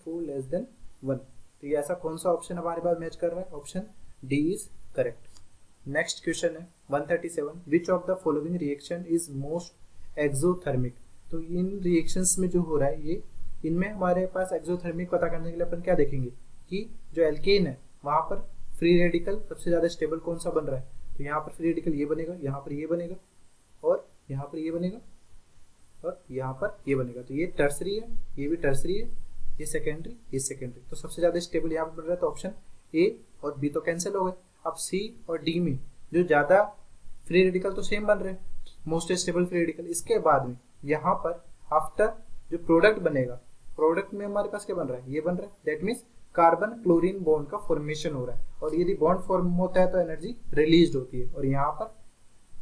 [SPEAKER 1] <4 <1। तो ये ऐसा कौन सा ऑप्शन हमारे पास मैच कर रहा है, option D is correct. Next question है 137, विच of the following reaction is most exothermic. तो इन रिएक्शंस में जो हो रहा है ये, इनमें हमारे पास एक्सोथर्मिक पता करने के लिए अपन क्या देखेंगे कि जो एल्केन है वहां पर फ्री रेडिकल सबसे ज्यादा स्टेबल कौन सा बन रहा है। तो यहाँ पर फ्री रेडिकल ये बनेगा, यहाँ पर ये बनेगा, और यहाँ पर ये बनेगा, और यहाँ पर ये बनेगा। तो ये टर्सरी है, ये भी टर्सरी है, ये सेकेंडरी, ये सेकेंडरी। तो सबसे ज्यादा स्टेबल यहाँ पर बन रहा है, तो ऑप्शन ए और बी तो कैंसिल हो गए। अब सी और डी में जो ज्यादा फ्री रेडिकल तो सेम बन रहे हैं, मोस्ट स्टेबल फ्री रेडिकल। इसके बाद में यहाँ पर आफ्टर जो प्रोडक्ट बनेगा, प्रोडक्ट में हमारे पास क्या बन रहा है, ये बन रहा है। That means carbon chlorine bond का फॉर्मेशन हो रहा है, और यदि बॉन्ड फॉर्म होता है तो एनर्जी रिलीज होती है। और यहाँ पर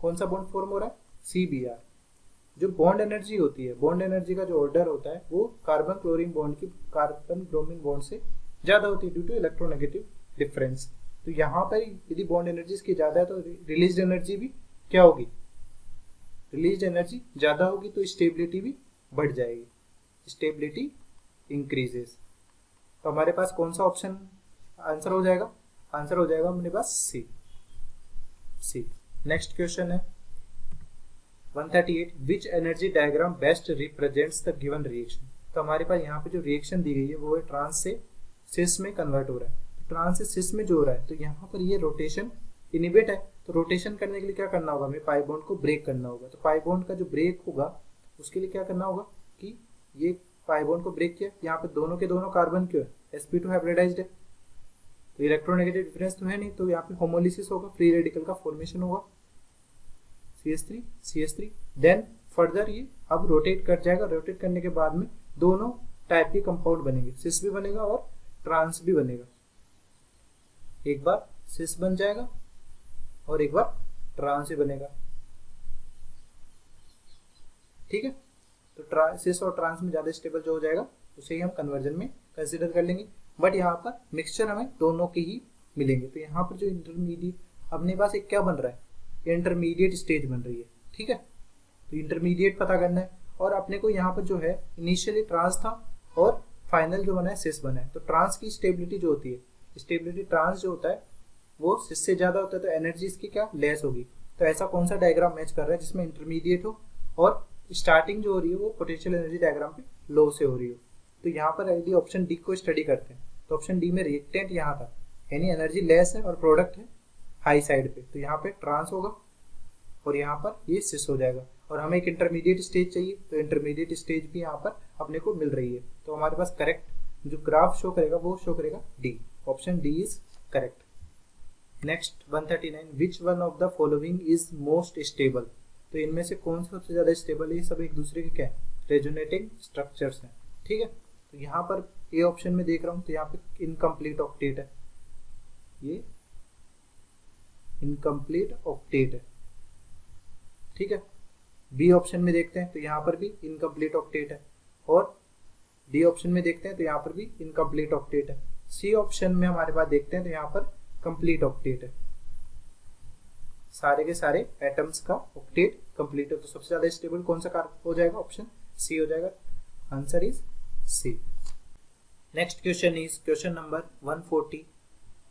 [SPEAKER 1] कौन सा बॉन्ड फॉर्म हो रहा है, CBr। जो बॉन्ड एनर्जी होती है, बॉन्ड एनर्जी का जो ऑर्डर होता है वो कार्बन क्लोरीन बॉन्ड की कार्बन ब्रोमीन बॉन्ड से ज्यादा होती है ड्यू टू इलेक्ट्रोनेगेटिव डिफरेंस। तो यहाँ पर यदि बॉन्ड एनर्जी इसकी ज्यादा है तो रिलीज एनर्जी भी क्या होगी, रिलीज एनर्जी ज्यादा होगी, तो स्टेबिलिटी भी बढ़ जाएगी, स्टेबिलिटी इंक्रीजेस। तो हमारे पास कौन सा ऑप्शन आंसर हो जाएगा, आंसर हो जाएगा हमारे पास सी। नेक्स्ट क्वेश्चन है 138, which energy diagram best represents the given reaction. तो हमारे पास यहाँ पे जो रिएक्शन दी गई है वो है ट्रांस से सिस में कन्वर्ट हो रहा है। तो ट्रांस से सिस में जो हो रहा है, तो यहाँ पर ये रोटेशन इनिबिट है। तो रोटेशन करने के लिए क्या करना होगा, हमें पाई बॉन्ड को ब्रेक करना होगा। तो पाई बॉन्ड का जो ब्रेक होगा उसके लिए क्या करना होगा कि ये पाई बॉन्ड को ब्रेक किया, यहाँ पे दोनों के दोनों कार्बन क्यों है, sp2 हाइब्रिडाइज्ड है, तो इलेक्ट्रोनेगेटिव डिफरेंस तो है नहीं, तो यहाँ पे होमोलिसिस होगा, फ्री रेडिकल का फॉर्मेशन होगा, CH3 देन फर्दर ये अब रोटेट कर जाएगा। रोटेट करने के बाद में दोनों टाइप के कंपाउंड बनेंगे, सिस भी बनेगा और ट्रांस भी बनेगा। एक बार सिस बन जाएगा और एक बार ट्रांस भी बनेगा, ठीक है। तो सिस और ट्रांस में ज्यादा स्टेबल जो हो जाएगा उसे ही हम कन्वर्जन में कंसीडर कर लेंगे। बट यहाँ पर मिक्सचर हमें दोनों की ही मिलेंगे। तो यहाँ पर जो इंटरमीडिएट अपने पास एक क्या बन रहा है, इंटरमीडिएट स्टेज बन रही है, ठीक है। तो इंटरमीडिएट पता करना है और अपने को यहाँ पर जो है इनिशियली ट्रांस था और फाइनल जो बना है सिस बना है। तो ट्रांस की स्टेबिलिटी जो होती है, स्टेबिलिटी ट्रांस जो होता है वो सिस से ज़्यादा होता है, तो एनर्जी इसकी क्या लेस होगी। तो ऐसा कौन सा डायग्राम मैच कर रहा है जिसमें इंटरमीडिएट हो और स्टार्टिंग जो हो रही है वो पोटेंशियल एनर्जी डायग्राम पे लो से हो रही हो। तो यहाँ पर यदि ऑप्शन डी को स्टडी करते हैं तो ऑप्शन डी में रिएक्टेंट यहाँ था, यानी एनर्जी लेस है और प्रोडक्ट है हाई साइड पे, तो यहाँ पे ट्रांस होगा और यहाँ पर ये सिस हो जाएगा। और हमें एक इंटरमीडिएट स्टेज चाहिए, तो इंटरमीडिएट स्टेज भी यहाँ पर अपने को मिल रही है। तो हमारे पास करेक्ट जो ग्राफ शो करेगा वो शो करेगा D, option D is correct. Next 139, which one of the following is most stable. तो इनमें से कौन सा सबसे ज्यादा स्टेबल है, ये सब एक दूसरे के क्या है, रेजोनेटिंग स्ट्रक्चर्स हैं, ठीक है। तो यहाँ पर ए ऑप्शन में देख रहा हूँ तो यहाँ पे इनकम्प्लीट ऑक्टेट है, ये इनकम्प्लीट ऑक्टेट है, ठीक है। बी ऑप्शन में देखते हैं तो यहाँ पर भी इनकम्प्लीट ऑक्टेट है और डी ऑप्शन में देखते हैं तो यहाँ पर भी इनकम्प्लीट ऑक्टेट है। सी ऑप्शन में हमारे पास देखते हैं तो यहाँ पर कंप्लीट ऑक्टेट है, सारे के सारे एटम्स का ऑक्टेट कंप्लीट है। तो सबसे ज्यादा स्टेबल कौन सा कार्बन हो जाएगा, ऑप्शन सी हो जाएगा, answer is C. Next question is question number 140।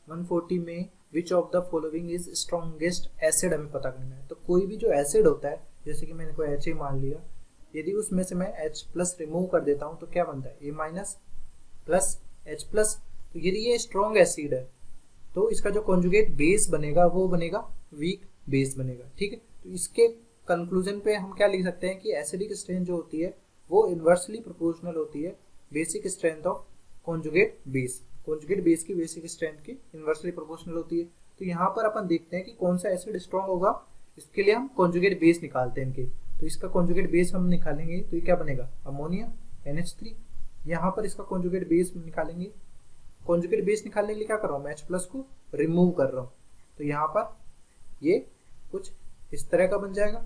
[SPEAKER 1] 140 में which of the following is strongest acid हमें पता करना है। तो कोई भी जो एसिड होता है, जैसे कि मैंने कोई एच मान लिया, यदि उसमें से मैं H प्लस रिमूव कर देता हूँ तो क्या बनता है, ए माइनस प्लस H प्लस। तो यदि ये स्ट्रॉन्ग एसिड है तो इसका जो कॉन्जुगेट बेस बनेगा वो बनेगा वीक बेस बनेगा, ठीक है। तो इसके कंक्लूजन पे हम क्या लिख सकते हैं कि एसिडिक स्ट्रेंथ जो होती है वो इन्वर्सली प्रोपोर्शनल होती है basic strength of conjugate base. Conjugate base की बेसिक स्ट्रेंथ की इन्वर्सली प्रोपोर्शनल होती है। तो यहाँ पर अपन देखते हैं कि कौन सा एसिड स्ट्रॉन्ग होगा, इसके लिए हम कॉन्जुगेट बेस निकालते हैं इनके। तो इसका कॉन्जुगेट बेस हम निकालेंगे तो ये क्या बनेगा, अमोनिया NH3। यहाँ पर इसका कॉन्जुगेट बेस निकालेंगे, कॉन्जुगेट बेस निकालने के लिए क्या कर रहा हूँ, H प्लस को रिमूव कर रहा हूँ। तो यहाँ पर ये कुछ इस तरह का बन जाएगा,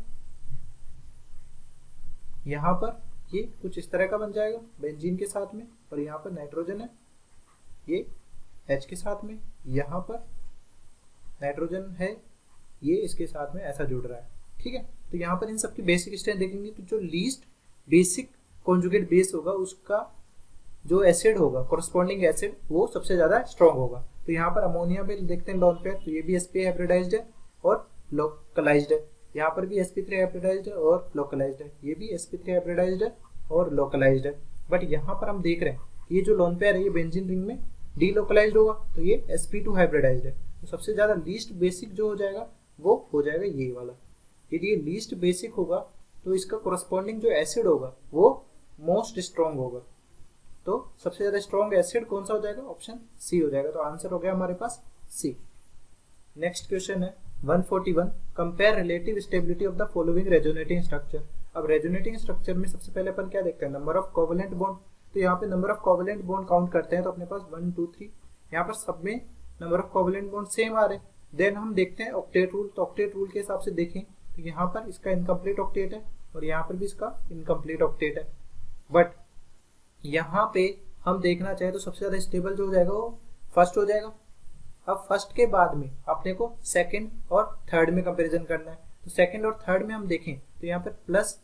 [SPEAKER 1] यहाँ पर ये कुछ इस तरह का बन जाएगा बेंजीन के साथ में, और यहाँ पर नाइट्रोजन है ये H के साथ में, यहाँ पर नाइट्रोजन है ये इसके साथ में ऐसा जुड़ रहा है, ठीक है। तो यहाँ पर इन सबकी बेसिक स्ट्रेंथ देखेंगे तो जो लीस्ट बेसिक कॉन्जुगेट बेस होगा उसका जो एसिड होगा कोरस्पॉन्डिंग एसिड वो सबसे ज्यादा स्ट्रॉन्ग होगा। तो यहाँ पर अमोनिया में देखते हैं लोन पेयर, तो ये भी sp हाइब्रिडाइज्ड है और लोकलाइज्ड है, यहाँ पर भी sp3 हाइब्रिडाइज्ड है और लोकलाइज्ड है, ये भी sp3 हाइब्रिडाइज्ड है और लोकलाइज्ड है। बट यहाँ पर हम देख रहे हैं कि ये जो लोन पेयर है ये बेंजीन रिंग में डीलोकलाइज्ड होगा, तो ये sp2 हाइब्रिडाइज्ड है। तो सबसे ज्यादा लीस्ट बेसिक जो हो जाएगा वो हो जाएगा ये वाला। यदि ये लीस्ट बेसिक होगा तो इसका कोरस्पॉन्डिंग जो एसिड होगा वो मोस्ट स्ट्रॉन्ग होगा। तो सबसे ज्यादा स्ट्रॉन्ग एसिड कौन सा हो जाएगा, ऑप्शन सी हो जाएगा। तो आंसर हो गया हमारे पास सी। नेक्स्ट क्वेश्चन है 141, compare relative stability of the following resonating structure. अब रेजोनेटिंग स्ट्रक्चर में सबसे पहले अपन क्या देखते हैं, नंबर ऑफ कोवेलेंट बॉन्ड। तो यहाँ पे number of covalent bond count करते हैं तो अपने पास 1 2 3, यहाँ पर सब में number of covalent bond same आ रहे हैं। देन हम देखते हैं ऑक्टेट रूल, तो ऑक्टेट रूल के हिसाब से देखें तो यहाँ पर इसका इनकम्प्लीट ऑक्टेट है और यहाँ पर भी इसका इनकम्प्लीट ऑक्टेट है। बट यहाँ पे हम देखना चाहे तो सबसे ज्यादा स्टेबल जो हो जाएगा वो फर्स्ट हो जाएगा। अब फर्स्ट के बाद में अपने को सेकंड और थर्ड में कंपैरिजन करना है। तो सेकंड और थर्ड में हम देखें तो यहाँ पर प्लस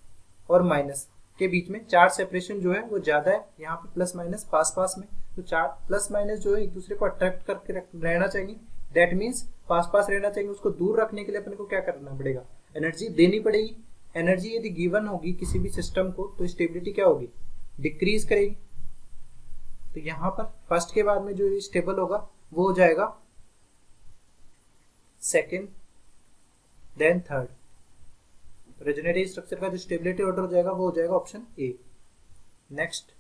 [SPEAKER 1] और माइनस के बीच में चार्ज सेपरेशन जो है वो ज्यादा है, यहाँ पे प्लस माइनस पास पास में। तो चार्ज प्लस माइनस जो है एक दूसरे को अट्रैक्ट करके रहना चाहिए, दैट मीन्स पास पास रहना चाहिए। उसको दूर रखने के लिए अपने को क्या करना पड़ेगा, एनर्जी देनी पड़ेगी। एनर्जी यदि गिवन होगी किसी भी सिस्टम को तो स्टेबिलिटी क्या होगी, डिक्रीज करेगी। तो यहाँ पर फर्स्ट के बाद में जो स्टेबल होगा वो हो जाएगा second then third. Resonative structure का जो स्टेबिलिटी ऑर्डर हो जाएगा वो हो जाएगा option A. Next,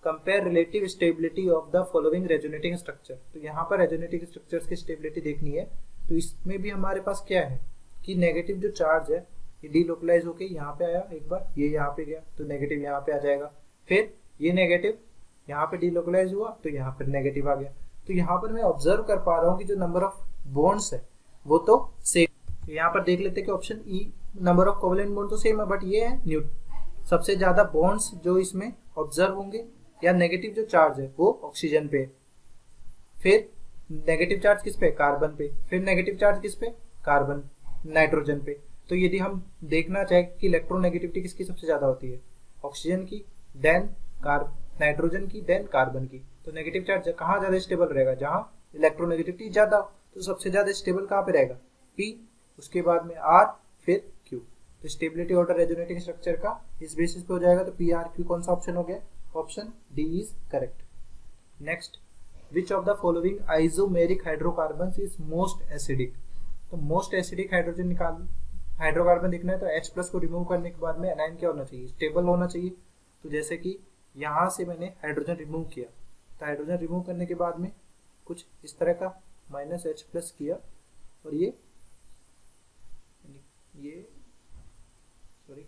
[SPEAKER 1] compare relative stability of the following resonating structure. तो यहाँ पर रेजोनेटिंग स्ट्रक्चर्स की स्टेबिलिटी देखनी है। तो इसमें भी हमारे पास क्या है कि नेगेटिव जो चार्ज है ये डीलोकलाइज होके यहाँ पे आया, एक बार ये यहाँ पे गया तो नेगेटिव यहाँ पे आ जाएगा, फिर ये नेगेटिव यहाँ पे डीलोकलाइज हुआ तो यहाँ पर नेगेटिव आ गया। तो यहाँ पर मैं ऑब्जर्व कर पा रहा हूँ कि जो नंबर ऑफ बॉन्ड्स है वो तो सेम। तो यहाँ पर देख लेते हैं कि option E, number of covalent bond तो सेम है बट ये है न्यूट्रल। सबसे ज्यादा बॉन्ड्स जो इसमें ऑब्जर्व होंगे या नेगेटिव जो चार्ज है वो ऑक्सीजन पे। फिर नेगेटिव चार्ज किस पे, कार्बन पे, फिर नेगेटिव चार्ज किस पे, कार्बन नाइट्रोजन पे। तो यदि हम देखना चाहें कि इलेक्ट्रोनेगेटिविटी किसकी सबसे ज्यादा होती है, ऑक्सीजन की, देन नाइट्रोजन की, देन कार्बन की। तो नेगेटिव चार्ज कहाँ ज्यादा स्टेबल रहेगा, जहां इलेक्ट्रोनेगेटिविटी ज्यादा हो। तो सबसे ज्यादा स्टेबल कहाँ पे रहेगा, पी, उसके बाद में आर, फिर क्यू। तो स्टेबिलिटी ऑर्डर रेजोनेटिंग स्ट्रक्चर का इस बेसिस पे हो जाएगा। तो पी आर क्यू कौन सा ऑप्शन हो गया, option D is correct. Next, which of the following isomeric hydrocarbon is most acidic. तो मोस्ट एसिडिक हाइड्रोजन निकाल, हाइड्रोकार्बन दिखना है तो H प्लस को रिमूव करने के बाद में एनाइन क्या होना चाहिए, स्टेबल होना चाहिए। तो जैसे कि यहाँ से मैंने हाइड्रोजन रिमूव किया, तो हाइड्रोजन रिमूव करने के बाद में कुछ इस तरह का -H प्लस किया, और ये सॉरी,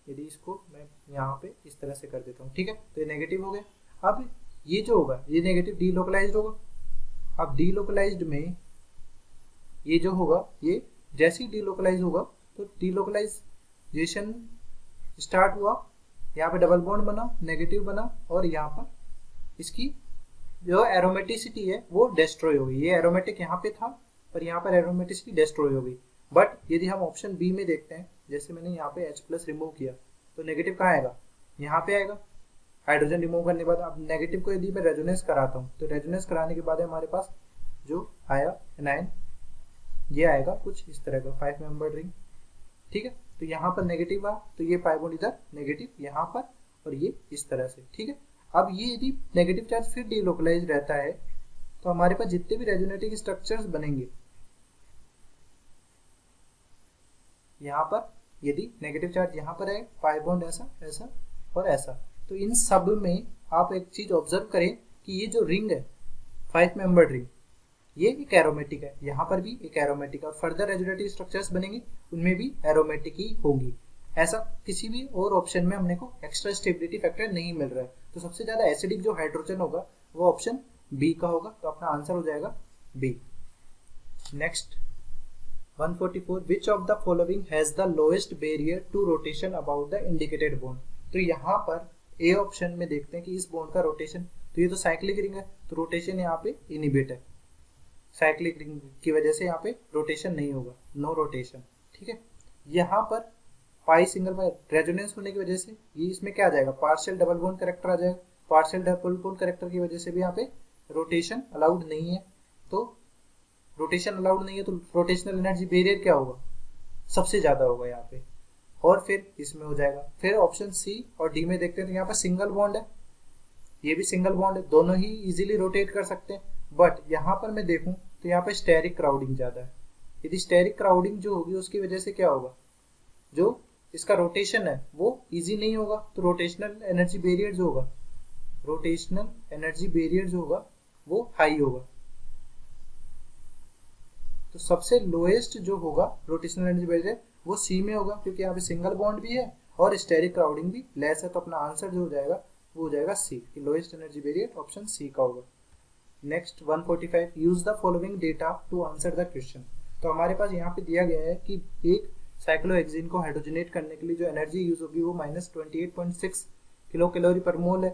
[SPEAKER 1] यदि इसको मैं यहाँ पे इस तरह से कर देता हूँ, ठीक है, तो ये नेगेटिव हो गया। अब ये जो होगा, ये नेगेटिव डीलोकलाइज्ड होगा। अब डीलोकलाइज्ड में ये जो होगा, ये जैसे ही डीलोकलाइज होगा तो डीलोकलाइजेशन स्टार्ट हुआ, यहाँ पे डबल बॉन्ड बना, नेगेटिव बना, और यहाँ पर इसकी जो एरोमेटिसिटी है वो डिस्ट्रॉय हो गई। ये एरोमेटिक यहाँ पे था, पर यहाँ पर एरोमेटिसिटी डिस्ट्रॉय हो गई। बट यदि हम ऑप्शन बी में देखते हैं, जैसे मैंने यहाँ पे H प्लस रिमूव किया, तो नेगेटिव कहाँ आएगा, यहाँ पे आएगा। हाइड्रोजन रिमूव करने के बाद अब नेगेटिव को यदि मैं रेजोनेंस कराता हूँ, तो रेजोनेंस कराने के बाद हमारे पास जो आया एनाइन, ये आएगा कुछ इस तरह का 5 मेंबर रिंग, ठीक है। तो यहाँ पर नेगेटिव आ, तो ये पाई बॉन्ड इधर, नेगेटिव यहाँ पर, और ये इस तरह से, ठीक है। अब ये यदि नेगेटिव चार्ज फिर डीलोकलाइज रहता है, तो हमारे पास जितने भी रेजोनेटिंग स्ट्रक्चर्स बनेंगे, यहाँ पर यदि नेगेटिव चार्ज यहाँ पर है, पाई बॉन्ड ऐसा ऐसा और ऐसा, तो इन सब में आप एक चीज ऑब्जर्व करें कि ये जो रिंग है 5 मेंबर रिंग, ये एक एरोमेटिक है, यहाँ पर भी एक एरोमेटिक है, और फर्दर रेजोनेटिव स्ट्रक्चर्स बनेंगे उनमें भी एरोमेटिक ही होंगी। ऐसा किसी भी और ऑप्शन में हमने को एक्स्ट्रा स्टेबिलिटी फैक्टर नहीं मिल रहा है। तो सबसे ज्यादा एसिडिक जो हाइड्रोजन होगा वो ऑप्शन बी का होगा, तो अपना आंसर हो जाएगा B. Next 144, which of the following has the lowest barrier to rotation about the indicated bond. तो यहाँ पर ए ऑप्शन में देखते हैं कि इस बॉन्ड का रोटेशन, तो ये तो साइक्लिक रिंग है, तो रोटेशन यहाँ पे इनहिबिट है, साइक्लिक रिंग की वजह से यहाँ पे रोटेशन नहीं होगा, नो रोटेशन, ठीक है। यहाँ पर पाई सिंगल पाई रेजोनेंस होने की वजह से ये इसमें क्या आ जाएगा, पार्शियल डबल बॉन्ड करेक्टर आ जाएगा, पार्शियल डबल बॉन्ड करेक्टर की वजह से भी यहाँ पे रोटेशन अलाउड नहीं है। तो रोटेशन अलाउड नहीं है तो रोटेशनल एनर्जी बैरियर क्या होगा, सबसे ज्यादा होगा यहाँ पे, और फिर इसमें हो जाएगा। फिर ऑप्शन सी और डी में देखते हैं, तो यहाँ पर सिंगल बॉन्ड है, ये भी सिंगल बॉन्ड है, दोनों ही इजीली रोटेट कर सकते हैं। बट यहाँ पर मैं देखूं तो यहाँ पर स्टेरिक क्राउडिंग ज्यादा है। यदि स्टेरिक क्राउडिंग जो होगी उसकी वजह से क्या होगा, जो इसका रोटेशन है वो इजी नहीं होगा, तो रोटेशनल एनर्जी बैरियर जो होगा, रोटेशनल एनर्जी बैरियर जो होगा वो हाई होगा। तो सबसे लोएस्ट जो होगा रोटेशनल एनर्जी बैरियर वो सी में होगा, क्योंकि यहाँ पे सिंगल बॉन्ड भी है और स्टेरिक क्राउडिंग भी लेस है। तो अपना आंसर जो हो जाएगा वो हो जाएगा सी, कि lowest energy barrier option C का होगा। Next 145, use the following data to answer the question. तो हमारे पास यहाँ पे दिया गया है कि एक साइक्लोहेक्सिन को हाइड्रोजनेट करने के लिए जो एनर्जी यूज होगी वो -28.6 किलो कैलोरी पर मोल है।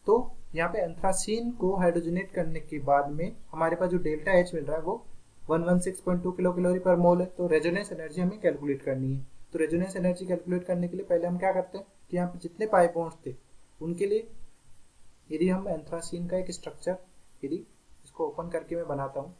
[SPEAKER 1] तो यहाँ पे एंथ्रासीन को हाइड्रोजनेट करने के बाद में हमारे पास जो डेल्टा एच मिल रहा है वो 116.2 किलो कैलोरी पर मोल है। तो रेजोनेंस एनर्जी हमें कैलकुलेट करनी है। तो रेजोनेंस एनर्जी कैलकुलेट करने के लिए पहले हम क्या करते हैं कि यहाँ पे जितने पाई बॉन्ड्स थे उनके लिए यदि हम एंथ्रासीन का एक स्ट्रक्चर, यदि इसको ओपन करके मैं बनाता हूँ,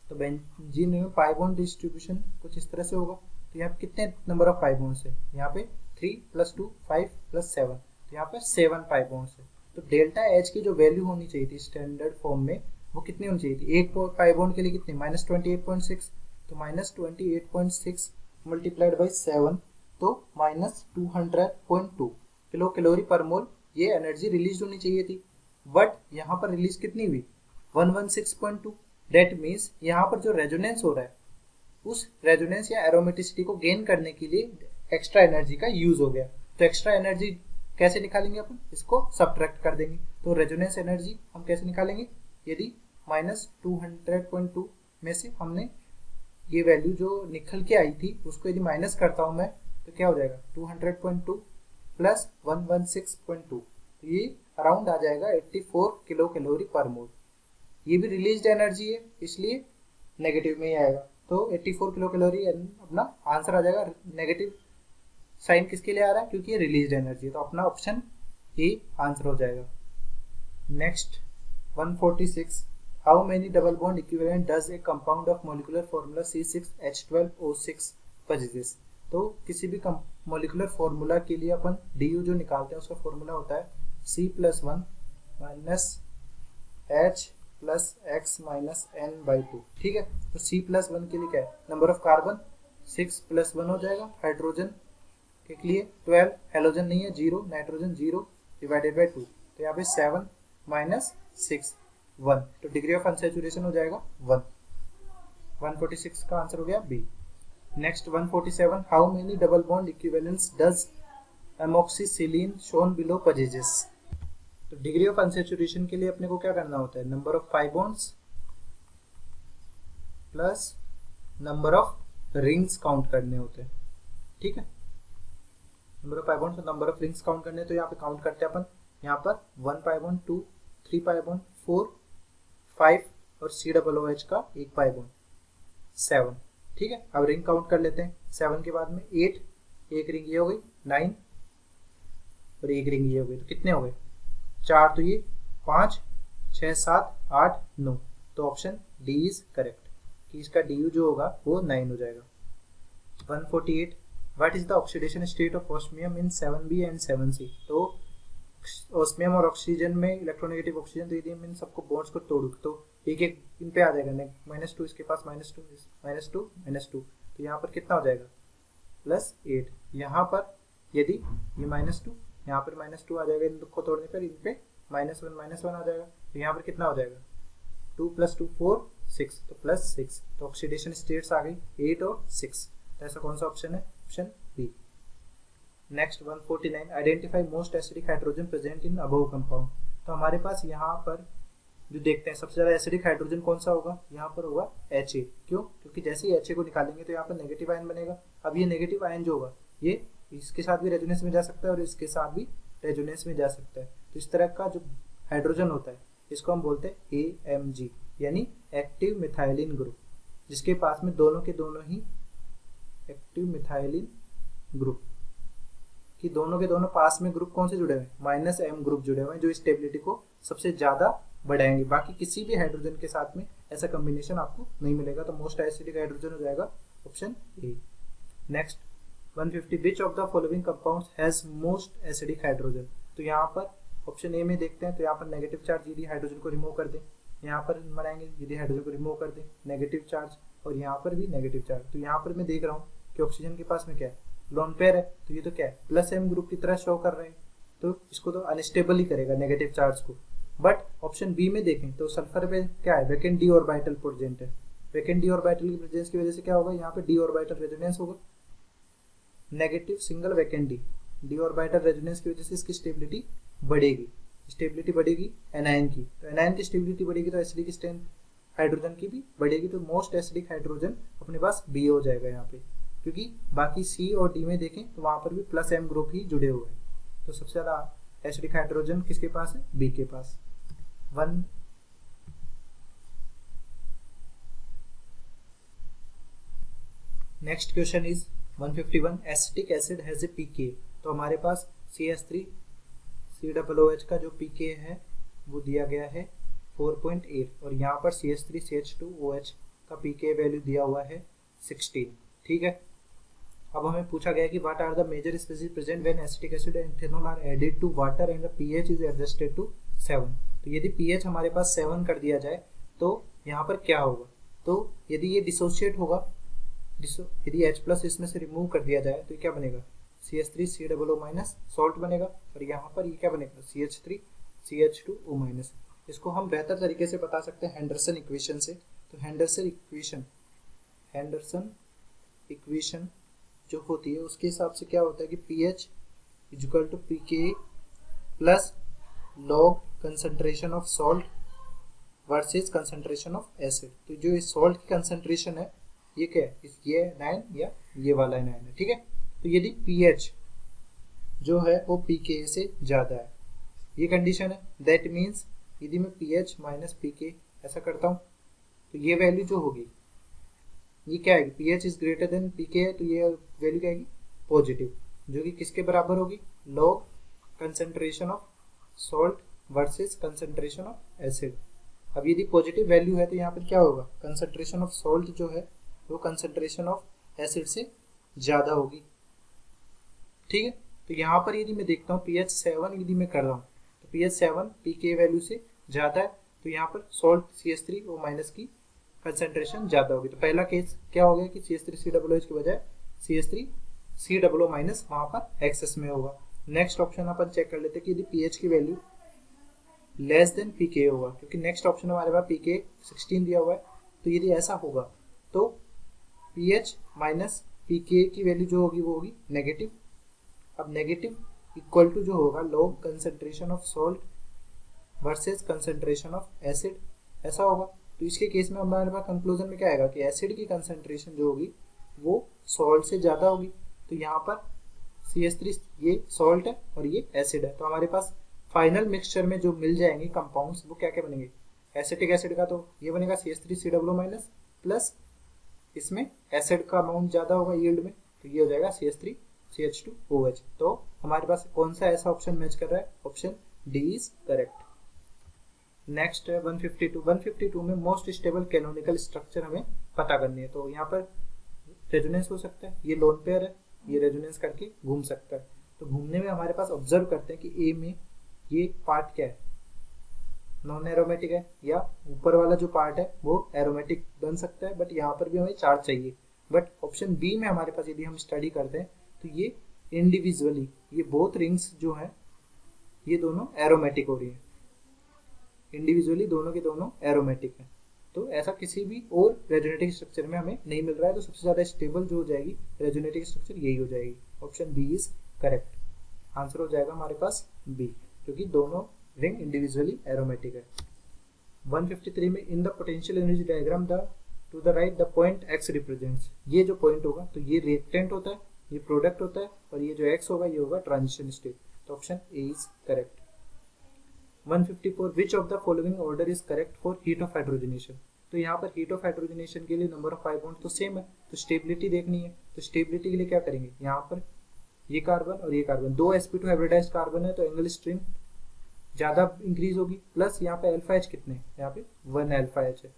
[SPEAKER 1] तो बेंजीन में पाई बॉन्ड डिस्ट्रीब्यूशन कुछ इस तरह से होगा। तो यहाँ पे कितने नंबर ऑफ पाई बॉन्ड्स है, यहाँ पे 3 + 2 5 + 7, तो यहाँ पे 7 पाई बॉन्ड्स है। तो डेल्टा एच की जो वैल्यू होनी चाहिए थी स्टैंडर्ड फॉर्म में वो कितनी होनी चाहिए थी, एक पाई बॉन्ड के लिए कितनी, -28.6, तो -28.6 मल्टीप्लाइड बाई 7, तो -200.2 किलो कैलोरी पर मोल ये एनर्जी रिलीज होनी चाहिए थी। बट यहाँ पर रिलीज कितनी हुई, 116.2। डेट मीन्स यहाँ पर जो रेजोनेंस हो रहा है उस रेजोनेंस या एरोमेटिसिटी को गेन करने के लिए एक्स्ट्रा एनर्जी का यूज हो गया। तो एक्स्ट्रा एनर्जी कैसे निकालेंगे अपन, इसको सब्ट्रैक्ट कर देंगे। तो रेजोनेंस एनर्जी हम कैसे निकालेंगे, यदि -200.2 में से हमने ये वैल्यू जो निकल के आई थी उसको यदि माइनस करता हूँ मैं, तो क्या हो जाएगा 200.2 + 116.2, तो ये अराउंड आ जाएगा 84 किलो कैलोरी पर मोल। ये भी रिलीज्ड एनर्जी है इसलिए नेगेटिव में ही आएगा। तो 84 किलो कैलोरी अपना आंसर आ जाएगा। नेगेटिव साइन किसके लिए आ रहा है, क्योंकि ये रिलीज्ड एनर्जी है, तो अपना ऑप्शन ए आंसर हो जाएगा। Next 146, how many double bond equivalent does a compound of molecular formula C6H12O6 possesses। तो किसी भी मॉलिक्यूलर फॉर्मूला के लिए अपन du जो निकालते हैं उसका फॉर्मूला होता है C+1 - H + X - N/2। ठीक है, तो C+1 के लिए क्या है, नंबर ऑफ कार्बन 6 + 1 हो जाएगा, हाइड्रोजन के लिए 12, हेलोजन नहीं है 0, नाइट्रोजन 0 / 2, तो यहाँ पे 7 - 6 1, तो डिग्री ऑफ अनसैचुरेशन हो जाएगा 1। 146 का आंसर हो गया B. Next 147, how many double bond equivalence does amoxicillin shown below possesses। तो डिग्री ऑफ अनसैचुरेशन के लिए अपने को क्या करना होता है, number of pi bonds plus number of rings count करने होते हैं। ठीक है, नंबर ऑफ पाई बॉन्ड्स और नंबर ऑफ रिंग्स काउंट करने, तो यहाँ पे काउंट करते हैं अपन। यहाँ पर 1 पाई बॉन्ड 2, 3 पाई बॉन्ड 4, 5 और COOH का 1 पाई बॉन्ड 7। ठीक है, अब रिंग काउंट कर लेते हैं। 7 के बाद में 8, एक रिंग ये हो गई, 9 और एक रिंग ये हो गई, तो कितने हो गए 4, तो ये 5, 6, 7, 8, 9, तो ऑप्शन डी इज करेक्ट कि इसका DU जो होगा वो 9 हो जाएगा। 148, what is the oxidation state of osmium in 7B and 7C। तो ऑस्मियम और ऑक्सीजन में इलेक्ट्रोनेगेटिव ऑक्सीजन, तो यदि हम इन सबको बॉन्ड्स को तोड़ तो एक एक इन पे आ जाएगा, -2 इसके पास, -2 -2 तो यहाँ पर कितना हो जाएगा +8। यहाँ पर यदि ये -2, यहाँ पर -2 आ जाएगा, इन को तोड़ने पर इन पे -1 आ जाएगा, तो यहाँ पर कितना हो जाएगा 2 + 2 4 6, तो +6, तो ऑक्सीडेशन स्टेट्स आ गई 8 और 6, तो ऐसा कौन सा ऑप्शन है, option B. Next 149, identify most acidic hydrogen present in above compound. तो हमारे पास यहाँ पर जो देखते हैं सबसे ज़्यादा एसिडिक हाइड्रोजन कौन सा होगा, यहाँ पर होगा Ha। क्यों, क्योंकि जैसे ही Ha को निकालेंगे तो यहाँ पर नेगेटिव आयन बनेगा। अब ये नेगेटिव आयन जो होगा ये इसके साथ भी रेजोनेंस में जा सकता है और इसके साथ भी रेजोनेंस में जा सकता है। तो इस तरह का जो हाइड्रोजन होता है इसको हम बोलते हैं AMG, यानी एक्टिव मिथाइलिन ग्रुप, जिसके पास में दोनों के दोनों ही एक्टिव मिथाइलिन ग्रुप कि दोनों के दोनों पास में ग्रुप कौन से जुड़े हुए हैं, -M ग्रुप जुड़े हुए हैं, जो स्टेबिलिटी को सबसे ज्यादा बढ़ाएंगे। बाकी किसी भी हाइड्रोजन के साथ में ऐसा कॉम्बिनेशन आपको नहीं मिलेगा, तो मोस्ट एसिडिक हाइड्रोजन हो जाएगा option A. Next 150, which of the following compounds has most acidic hydrogen. तो यहाँ पर ऑप्शन ए में देखते हैं, तो यहाँ पर नेगेटिव चार्ज यदि हाइड्रोजन को रिमूव कर दें, यहाँ पर बनाएंगे यदि हाइड्रोजन को रिमूव कर दें नेगेटिव चार्ज, और यहाँ पर भी नेगेटिव चार्ज। तो यहाँ पर मैं देख रहा हूँ कि ऑक्सीजन के पास में क्या है, लोन पेयर है, तो ये तो क्या है +M ग्रुप की तरह शो कर रहे हैं, तो इसको तो अनस्टेबल ही करेगा नेगेटिव चार्ज को। बट ऑप्शन बी में देखें तो सल्फर पे क्या है, वैकेंट d ऑर्बिटल प्रेजेंट है। वैकेंट d ऑर्बिटल की प्रेजेंस की वजह से क्या होगा, यहाँ पे d ऑर्बिटल रेजोनेंस होगा, negative single vacant d orbital resonance की वजह से इसकी स्टेबिलिटी बढ़ेगी एनायन की, तो एनायन की स्टेबिलिटी बढ़ेगी तो एसिडिक स्ट्रेंथ हाइड्रोजन की भी बढ़ेगी, तो मोस्ट एसिडिक हाइड्रोजन अपने पास बी हो जाएगा यहाँ पे, क्योंकि बाकी सी और डी में देखें तो वहां पर भी +M ग्रुप ही जुड़े हुए हैं। तो सबसे ज्यादा एसिडिक हाइड्रोजन किसके पास है, बी के पास। Next question is 151, acetic acid has a pK। तो हमारे पास CH3COOH का जो pK है वो दिया गया है 4.8 और यहाँ पर CH3CH2OH का pK वैल्यू दिया हुआ है 16। ठीक है, अब हमें पूछा गया कि what are the major species present when acetic acid and ethanol are added to water and the pH is adjusted to 7। तो यदि पीएच हमारे पास 7 कर दिया जाए तो यहाँ पर क्या होगा, तो यदि ये डिसोशिएट होगा, यदि H+ इसमें से रिमूव कर दिया जाए तो क्या बनेगा, CH3COO- सॉल्ट बनेगा, और यहाँ पर ये क्या बनेगा CH3CH2O-। इसको हम बेहतर तरीके से बता सकते हैं हेंडरसन इक्वेशन से। तो हेंडरसन इक्वेशन जो होती है उसके हिसाब से क्या होता है कि pH = pKa plus log concentration of salt versus concentration of acid. तो जो इस सॉल्ट की कंसंट्रेशन है ये क्या है, ये एनायन या ये वाला एनायन है। ठीक है, तो यदि pH जो है वो pKa से ज्यादा है, ये कंडीशन है, दैट मीन्स यदि मैं pH - pK ऐसा करता हूँ तो ये वैल्यू जो होगी ये क्या आएगी, पीएच इज ग्रेटर देन पीके है, तो ये वैल्यू क्या आएगी, पॉजिटिव, जो कि किसके बराबर होगी, log concentration of salt versus concentration of acid. अब यदि पॉजिटिव वैल्यू है तो यहाँ पर क्या होगा, कंसंट्रेशन ऑफ सॉल्ट जो है वो कंसंट्रेशन ऑफ एसिड से ज़्यादा होगी। ठीक है, तो यहाँ पर यदि मैं देखता हूँ pH 7 यदि मैं कर रहा हूँ तो pH 7 pK वैल्यू से ज़्यादा है, तो यहाँ पर सॉल्ट CH3 और माइनस की कंसंट्रेशन ज़्यादा होगी। तो पहला केस क्या हो गया कि CH3COOH की बजाय CH3COO माइनस वहाँ पर एक्सेस में होगा। नेक्स्ट ऑप्शन अपन चेक कर लेते हैं कि यदि pH की वैल्यू लेस देन pK होगा, क्योंकि नेक्स्ट ऑप्शन हमारे पास pK 16 दिया हुआ है, तो यदि ऐसा होगा तो pH माइनस pK की वैल्यू जो होगी वो होगी नेगेटिव। अब नेगेटिव इक्वल टू जो होगा log concentration of salt versus concentration of acid, ऐसा होगा। तो इसके केस में हमारे पास कंक्लूजन में क्या आएगा कि एसिड की कंसंट्रेशन जो होगी वो सॉल्ट से ज़्यादा होगी। तो यहाँ पर CH3 ये सॉल्ट है और ये एसिड है, तो हमारे पास फाइनल मिक्सचर में जो मिल जाएंगे कंपाउंड्स वो क्या क्या बनेंगे, एसिटिक एसिड का तो ये बनेगा CH3COO माइनस प्लस इसमें एसिड का अमाउंट ज़्यादा होगा यील्ड में, तो ये हो जाएगा CH3CH2OH। तो हमारे पास कौन सा ऐसा ऑप्शन मैच कर रहा है, option D is correct. Next है 152 में मोस्ट स्टेबल कैनोनिकल स्ट्रक्चर हमें पता करनी है। तो यहाँ पर रेजोनेंस हो सकता है, ये लोन पेयर है, ये रेजोनेंस करके घूम सकता है। तो घूमने में हमारे पास ऑब्जर्व करते हैं कि ए में ये पार्ट क्या है, नॉन एरोमेटिक है, या ऊपर वाला जो पार्ट है वो एरोमेटिक बन सकता है, बट यहाँ पर भी हमें चार्ज चाहिए। बट ऑप्शन बी में हमारे पास यदि हम स्टडी करते हैं तो ये इंडिविजुअली ये बोथ रिंग्स जो है ये दोनों एरोमेटिक हो रही है, इंडिविजुअली दोनों के दोनों एरोमेटिक है। तो ऐसा किसी भी और रेजोनेटिक स्ट्रक्चर में हमें नहीं मिल रहा है, तो सबसे ज़्यादा स्टेबल जो हो जाएगी रेजोनेटिक स्ट्रक्चर यही हो जाएगी, option B is correct. Answer हो जाएगा हमारे पास बी, क्योंकि दोनों रिंग इंडिविजुअली एरोमेटिक है। 153 में in the potential energy diagram the two the right the point x represents, ये जो पॉइंट होगा तो ये रिएक्टेंट होता है, ये प्रोडक्ट होता है, और ये जो एक्स होगा ये होगा ट्रांजिशन स्टेट, तो option A is correct. 154 which of the following order is correct for heat of hydrogenation, तो यहाँ पर हीट ऑफ हाइड्रोजनेशन के लिए नंबर ऑफ पाई बॉन्ड तो सेम है, तो स्टेबिलिटी देखनी है, तो स्टेबिलिटी के लिए क्या करेंगे, यहाँ पर ये कार्बन और ये कार्बन, दो sp2 हाइब्रिडाइज्ड कार्बन है, तो एंगल स्ट्रेन ज़्यादा इंक्रीज होगी, प्लस यहाँ पे अल्फा एच कितने हैं, यहाँ पे 1 अल्फा एच है,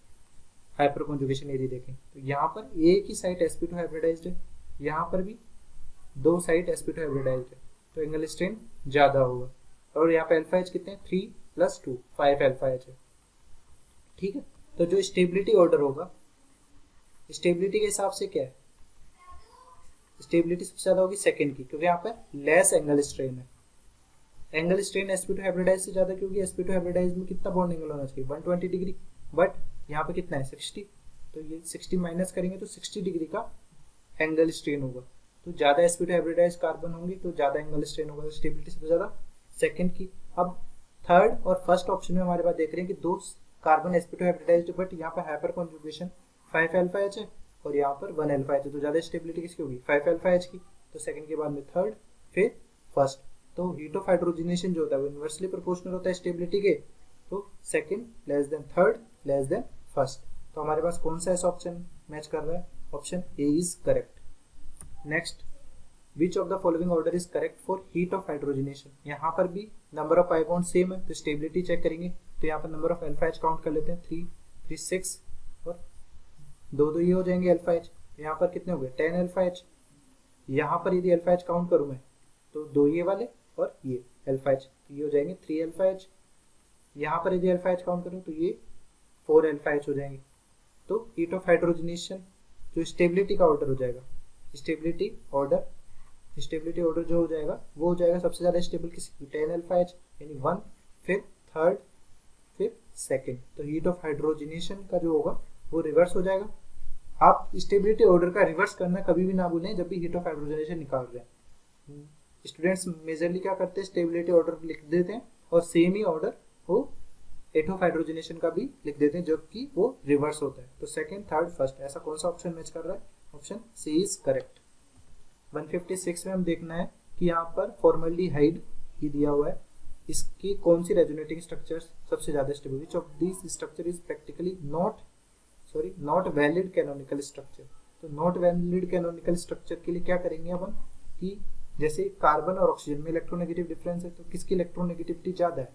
[SPEAKER 1] हाइपर कॉन्जुगेशन यदि देखें तो यहाँ पर एक ही साइड sp2 हाइब्रिडाइज्ड है, यहाँ पर भी दो साइड sp2 हाइब्रिडाइज्ड है, तो एंगल स्ट्रेन ज़्यादा होगा, और यहाँ पे अल्फा एच कितने हैं, 3 + 2 5 अल्फा एच है। ठीक है, तो जो स्टेबिलिटी ऑर्डर होगा, स्टेबिलिटी के हिसाब से क्या है, स्टेबिलिटी सबसे ज़्यादा होगी सेकंड की, क्योंकि यहाँ पर लेस एंगल स्ट्रेन है। एंगल स्ट्रेन sp2 हाइब्रिडाइज से ज़्यादा, क्योंकि sp2 हाइब्रिडाइज में कितना बॉन्ड एंगल होना चाहिए, 120 डिग्री, बट यहाँ पे कितना है 60, तो ये 60 माइनस करेंगे तो 60 डिग्री का एंगल स्ट्रेन होगा, तो ज़्यादा sp2 हाइब्रिडाइज कार्बन होंगे तो ज़्यादा एंगल स्ट्रेन होगा, तो स्टेबिलिटी सबसे ज़्यादा सेकंड की। अब थर्ड और फर्स्ट ऑप्शन में हमारे पास देख रहे हैं कि दो कार्बन sp2 हाइब्रिडाइज्ड, बट यहाँ पर हाइपर कॉन्जुगेशन 5 अल्फा एच है और यहाँ पर 1 अल्फा एच है, तो ज़्यादा स्टेबिलिटी किसकी होगी, 5 अल्फा एच की, तो सेकंड के बाद में थर्ड फिर फर्स्ट। तो हीट ऑफ हाइड्रोजनेशन जो होता है वो इन्वर्सली प्रोपोर्शनल होता है स्टेबिलिटी के, तो second less than third less than first, तो हमारे पास कौन सा ऐसा ऑप्शन मैच कर रहा है, option A is correct. Next, which of the following order is correct for heat of hydrogenation, यहाँ पर भी number of pi bond same है, तो स्टेबिलिटी चेक करेंगे, तो यहाँ पर number of alpha H count कर लेते हैं, 3 3 6 और दो ये हो जाएंगे अल्फा एच, यहाँ पर कितने हो गए 10 अल्फा एच। यहाँ पर यदि अल्फा एच काउंट करूँ मैं तो दो ये वाले और ये अल्फा एच, तो ये हो जाएंगे 3 अल्फा एच। यहाँ पर यदि अल्फा एच काउंट करूँ तो ये 4 अल्फा एच हो जाएंगे। तो हीट ऑफ हाइड्रोजनेशन जो स्टेबिलिटी का ऑर्डर हो जाएगा, स्टेबिलिटी ऑर्डर जो हो जाएगा वो हो जाएगा सबसे ज़्यादा स्टेबल किसी 10 अल्फा एच, यानी 1 फिर थर्ड फिर सेकंड, तो हीट ऑफ हाइड्रोजनेशन का जो होगा वो रिवर्स हो जाएगा। आप स्टेबिलिटी ऑर्डर का रिवर्स करना कभी भी ना भूलें जब भी हीट ऑफ हाइड्रोजनेशन निकाल रहे हैं। स्टूडेंट्स मेजरली क्या करते हैं, स्टेबिलिटी ऑर्डर लिख देते हैं और सेम ही ऑर्डर वो हीट ऑफ हाइड्रोजनेशन का भी लिख देते हैं जबकि वो रिवर्स होता है। तो सेकंड थर्ड फर्स्ट, ऐसा कौन सा ऑप्शन मैच कर रहा है, ऑप्शन सी इज करेक्ट। 156 में हम देखना है कि यहाँ पर फॉर्मल्डिहाइड ये दिया हुआ है, इसकी कौन सी रेजोनेटिंग स्ट्रक्चर सबसे ज्यादा stable, which of this structure is practically not valid canonical structure. तो नॉट वैलिड कैनोनिकल स्ट्रक्चर के लिए क्या करेंगे अपन कि जैसे कार्बन और ऑक्सीजन में इलेक्ट्रोनेगेटिव डिफरेंस है, तो किसकी इलेक्ट्रोनेगेटिविटी ज्यादा है,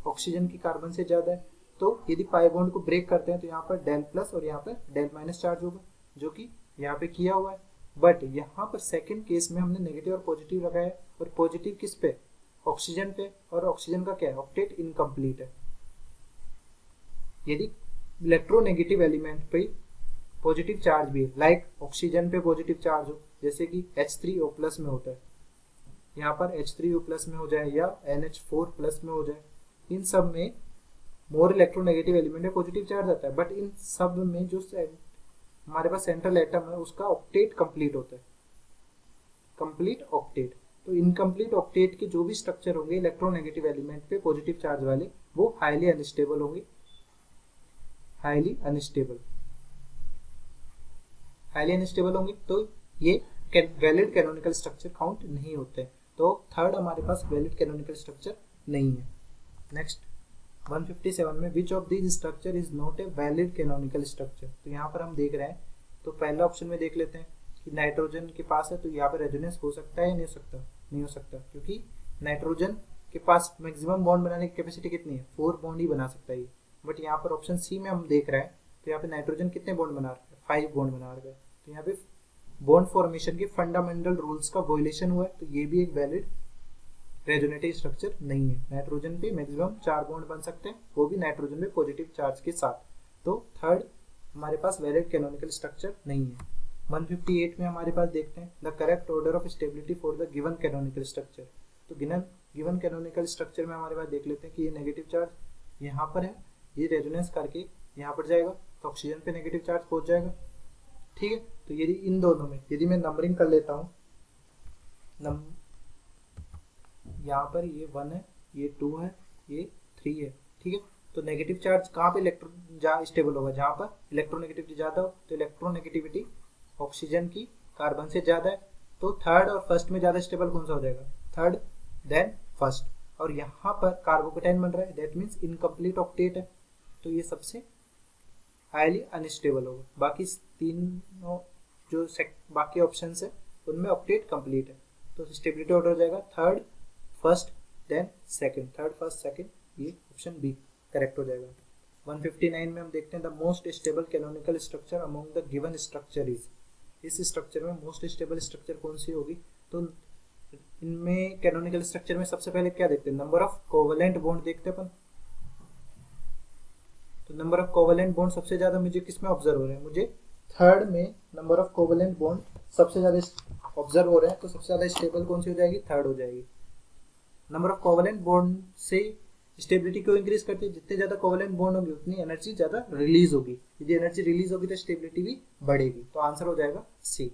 [SPEAKER 1] ऑक्सीजन की कार्बन से ज्यादा है। तो यदि पाई बॉन्ड को ब्रेक करते हैं तो यहाँ पर डेल प्लस और यहाँ पर डेल माइनस चार्ज होगा, जो कि यहाँ पे किया हुआ है। बट यहाँ पर सेकंड केस में हमने नेगेटिव और पॉजिटिव लगाया है, और पॉजिटिव किस पे, ऑक्सीजन पे, और ऑक्सीजन का क्या है, ऑक्टेट इनकम्प्लीट है। यदि इलेक्ट्रोनेगेटिव एलिमेंट पे पॉजिटिव चार्ज भी है, लाइक ऑक्सीजन पे पॉजिटिव चार्ज हो, जैसे कि H3O+ में होता है, यहाँ पर H3O+ में हो जाए या NH4+ में हो जाए, इन सब में मोर इलेक्ट्रोनेगेटिव एलिमेंट है, पॉजिटिव चार्ज आता है। बट इन सब में जो हमारे पास सेंट्रल एटम है उसका ऑक्टेट कंप्लीट होता है, कंप्लीट ऑक्टेट। तो इनकम्प्लीट ऑक्टेट के जो भी स्ट्रक्चर होंगे इलेक्ट्रोनेगेटिव एलिमेंट पे पॉजिटिव चार्ज वाले, वो हाईली अनस्टेबल होंगे, हाईली अनस्टेबल होंगे। तो ये वैलिड कैनोनिकल स्ट्रक्चर काउंट नहीं होते हैं। तो थर्ड हमारे पास वैलिड कैनोनिकल स्ट्रक्चर नहीं है। नेक्स्ट 157 में which of this structure is not a valid canonical structure. तो यहाँ पर हम देख रहे हैं, तो पहला ऑप्शन में देख लेते हैं कि नाइट्रोजन के पास है, तो यहाँ पर रेजोनेंस हो सकता है या नहीं हो सकता, नहीं हो सकता, क्योंकि नाइट्रोजन के पास मैक्सिमम बॉन्ड बनाने की कैपेसिटी कितनी है, 4 बॉन्ड ही बना सकता है ये। बट यहाँ पर ऑप्शन सी में हम देख रहे हैं, तो यहाँ पे नाइट्रोजन कितने बॉन्ड बना रहा है, 5 बॉन्ड बना रहा है। तो यहाँ पे बॉन्ड फॉर्मेशन के फंडामेंटल रूल्स का वोलेशन हुआ है, तो ये भी एक वैलिड रेजोनेटिव स्ट्रक्चर नहीं है। नाइट्रोजन पे मैक्सिमम 4 बॉन्ड बन सकते हैं, वो भी नाइट्रोजन में पॉजिटिव चार्ज के साथ। तो थर्ड हमारे पास वैलिड कैनोनिकल स्ट्रक्चर नहीं है। 158 में हमारे पास देखते हैं the correct order of stability for the given canonical structure. तो गिवन कैनोनिकल स्ट्रक्चर में हमारे पास देख लेते हैं कि ये नेगेटिव चार्ज यहाँ पर है, ये रेजोनेंस करके यहाँ पर जाएगा, तो ऑक्सीजन पे नेगेटिव चार्ज पहुंच जाएगा। ठीक है, तो यदि इन दोनों में यदि मैं नंबरिंग कर लेता हूँ, यहाँ पर ये 1 है, ये 2 है, ये 3 है। ठीक है, तो नेगेटिव चार्ज कहाँ पे स्टेबल होगा, जहाँ पर इलेक्ट्रोनेगेटिविटी ज़्यादा हो। तो इलेक्ट्रोनेगेटिविटी ऑक्सीजन की कार्बन से ज़्यादा है, तो थर्ड और फर्स्ट में ज़्यादा स्टेबल कौन सा हो जाएगा, थर्ड देन फर्स्ट। और यहाँ पर कार्बोकेटाइन बन रहा है, दैट मीन्स इनकम्प्लीट ऑक्टेट है, तो ये सबसे हाईली अनस्टेबल होगा। बाकी तीनों जो बाकी ऑप्शन है उनमें ऑक्टेट कंप्लीट है, तो स्टेबिलिटी ऑर्डर हो जाएगा third first then second, third first second, ये ऑप्शन बी करेक्ट हो जाएगा। 159 में हम देखते हैं the most stable canonical structure among the given structure is. इस स्ट्रक्चर में मोस्ट स्टेबल स्ट्रक्चर कौन सी होगी, तो इनमें कैनोनिकल स्ट्रक्चर में सबसे पहले क्या देखते हैं, नंबर ऑफ कोवेलेंट बॉन्ड देखते हैं अपन। तो नंबर ऑफ कोवेलेंट बॉन्ड सबसे ज्यादा मुझे किसमें ऑब्जर्व हो रहे हैं, मुझे थर्ड में नंबर ऑफ कोवेलेंट बॉन्ड सबसे ज्यादा ऑब्जर्व हो रहे हैं, तो सबसे ज्यादा स्टेबल कौन सी हो जाएगी, थर्ड हो जाएगी। नंबर ऑफ कोवेलेंट बॉन्ड से स्टेबिलिटी क्यों इंक्रीज करती है, जितने ज्यादा कोवेलेंट बॉन्ड होंगे उतनी एनर्जी ज्यादा रिलीज होगी, यदि एनर्जी रिलीज होगी तो स्टेबिलिटी भी बढ़ेगी, तो आंसर हो जाएगा सी।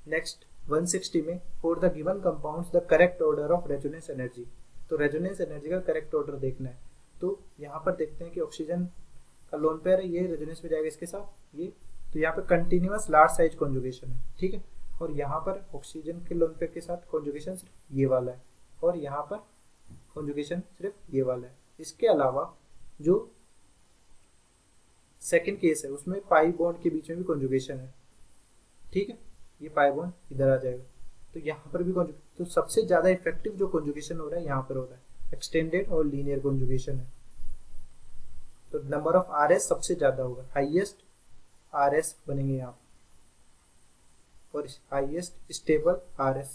[SPEAKER 1] नेक्स्ट 160 में for the given compounds the correct order of resonance energy. तो रेजोनेंस एनर्जी का करेक्ट ऑर्डर देखना है, तो यहाँ पर देखते हैं कि ऑक्सीजन का लोन पेयर है, ये रेजोनेंस में जाएगा इसके साथ ये, तो यहाँ पे कंटिन्यूअस लार्ज साइज कॉन्जुगेशन है। ठीक है, और यहाँ पर ऑक्सीजन के लोन पेयर के साथ कॉन्जुगेशन सिर्फ ये वाला है, और यहाँ पर कॉन्जुगेशन सिर्फ ये वाला है। इसके अलावा जो सेकंड केस है उसमें पाई बॉन्ड के बीच में भी कॉन्जुगेशन है। ठीक है, ये पाई बॉन्ड इधर आ जाएगा, तो यहाँ पर भी तो सबसे ज्यादा इफेक्टिव जो कॉन्जुगेशन हो रहा है यहाँ पर हो रहा है, एक्सटेंडेड और लीनियर कॉन्जुगेशन है। तो नंबर ऑफ RS सबसे ज्यादा होगा, हाईएस्ट RS बनेंगे यहाँ पर, और हाईएस्ट स्टेबल RS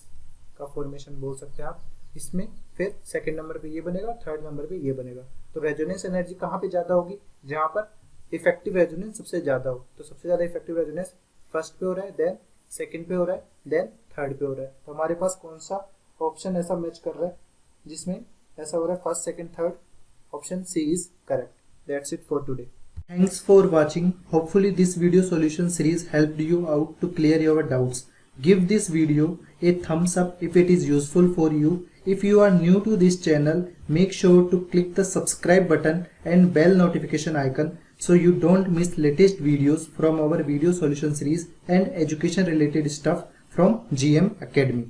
[SPEAKER 1] का फॉर्मेशन बोल सकते हैं आप इसमें। फिर सेकंड नंबर पे ये बनेगा, थर्ड नंबर पे ये बनेगा। तो रेजोनेंस एनर्जी कहाँ पे ज्यादा होगी, जहाँ पर इफेक्टिव रेजोनेंस सबसे ज्यादा हो। तो सबसे ज्यादा इफेक्टिव रेजोनेंस फर्स्ट पे हो रहा है, देन सेकंड पे हो रहा है, देन थर्ड पे हो रहा है। तो हमारे पास कौन सा ऑप्शन ऐसा मैच कर रहा है जिसमें ऐसा हो रहा है first second third, option C is correct. That's it for today. Thanks for watching. Hopefully this video solution series helped you out to clear your doubts. Give this video a thumbs up if it is useful for you. If you are new to this channel, make sure to click the subscribe button and bell notification icon so you don't miss latest videos from our video solution series and education related stuff from GM Academy.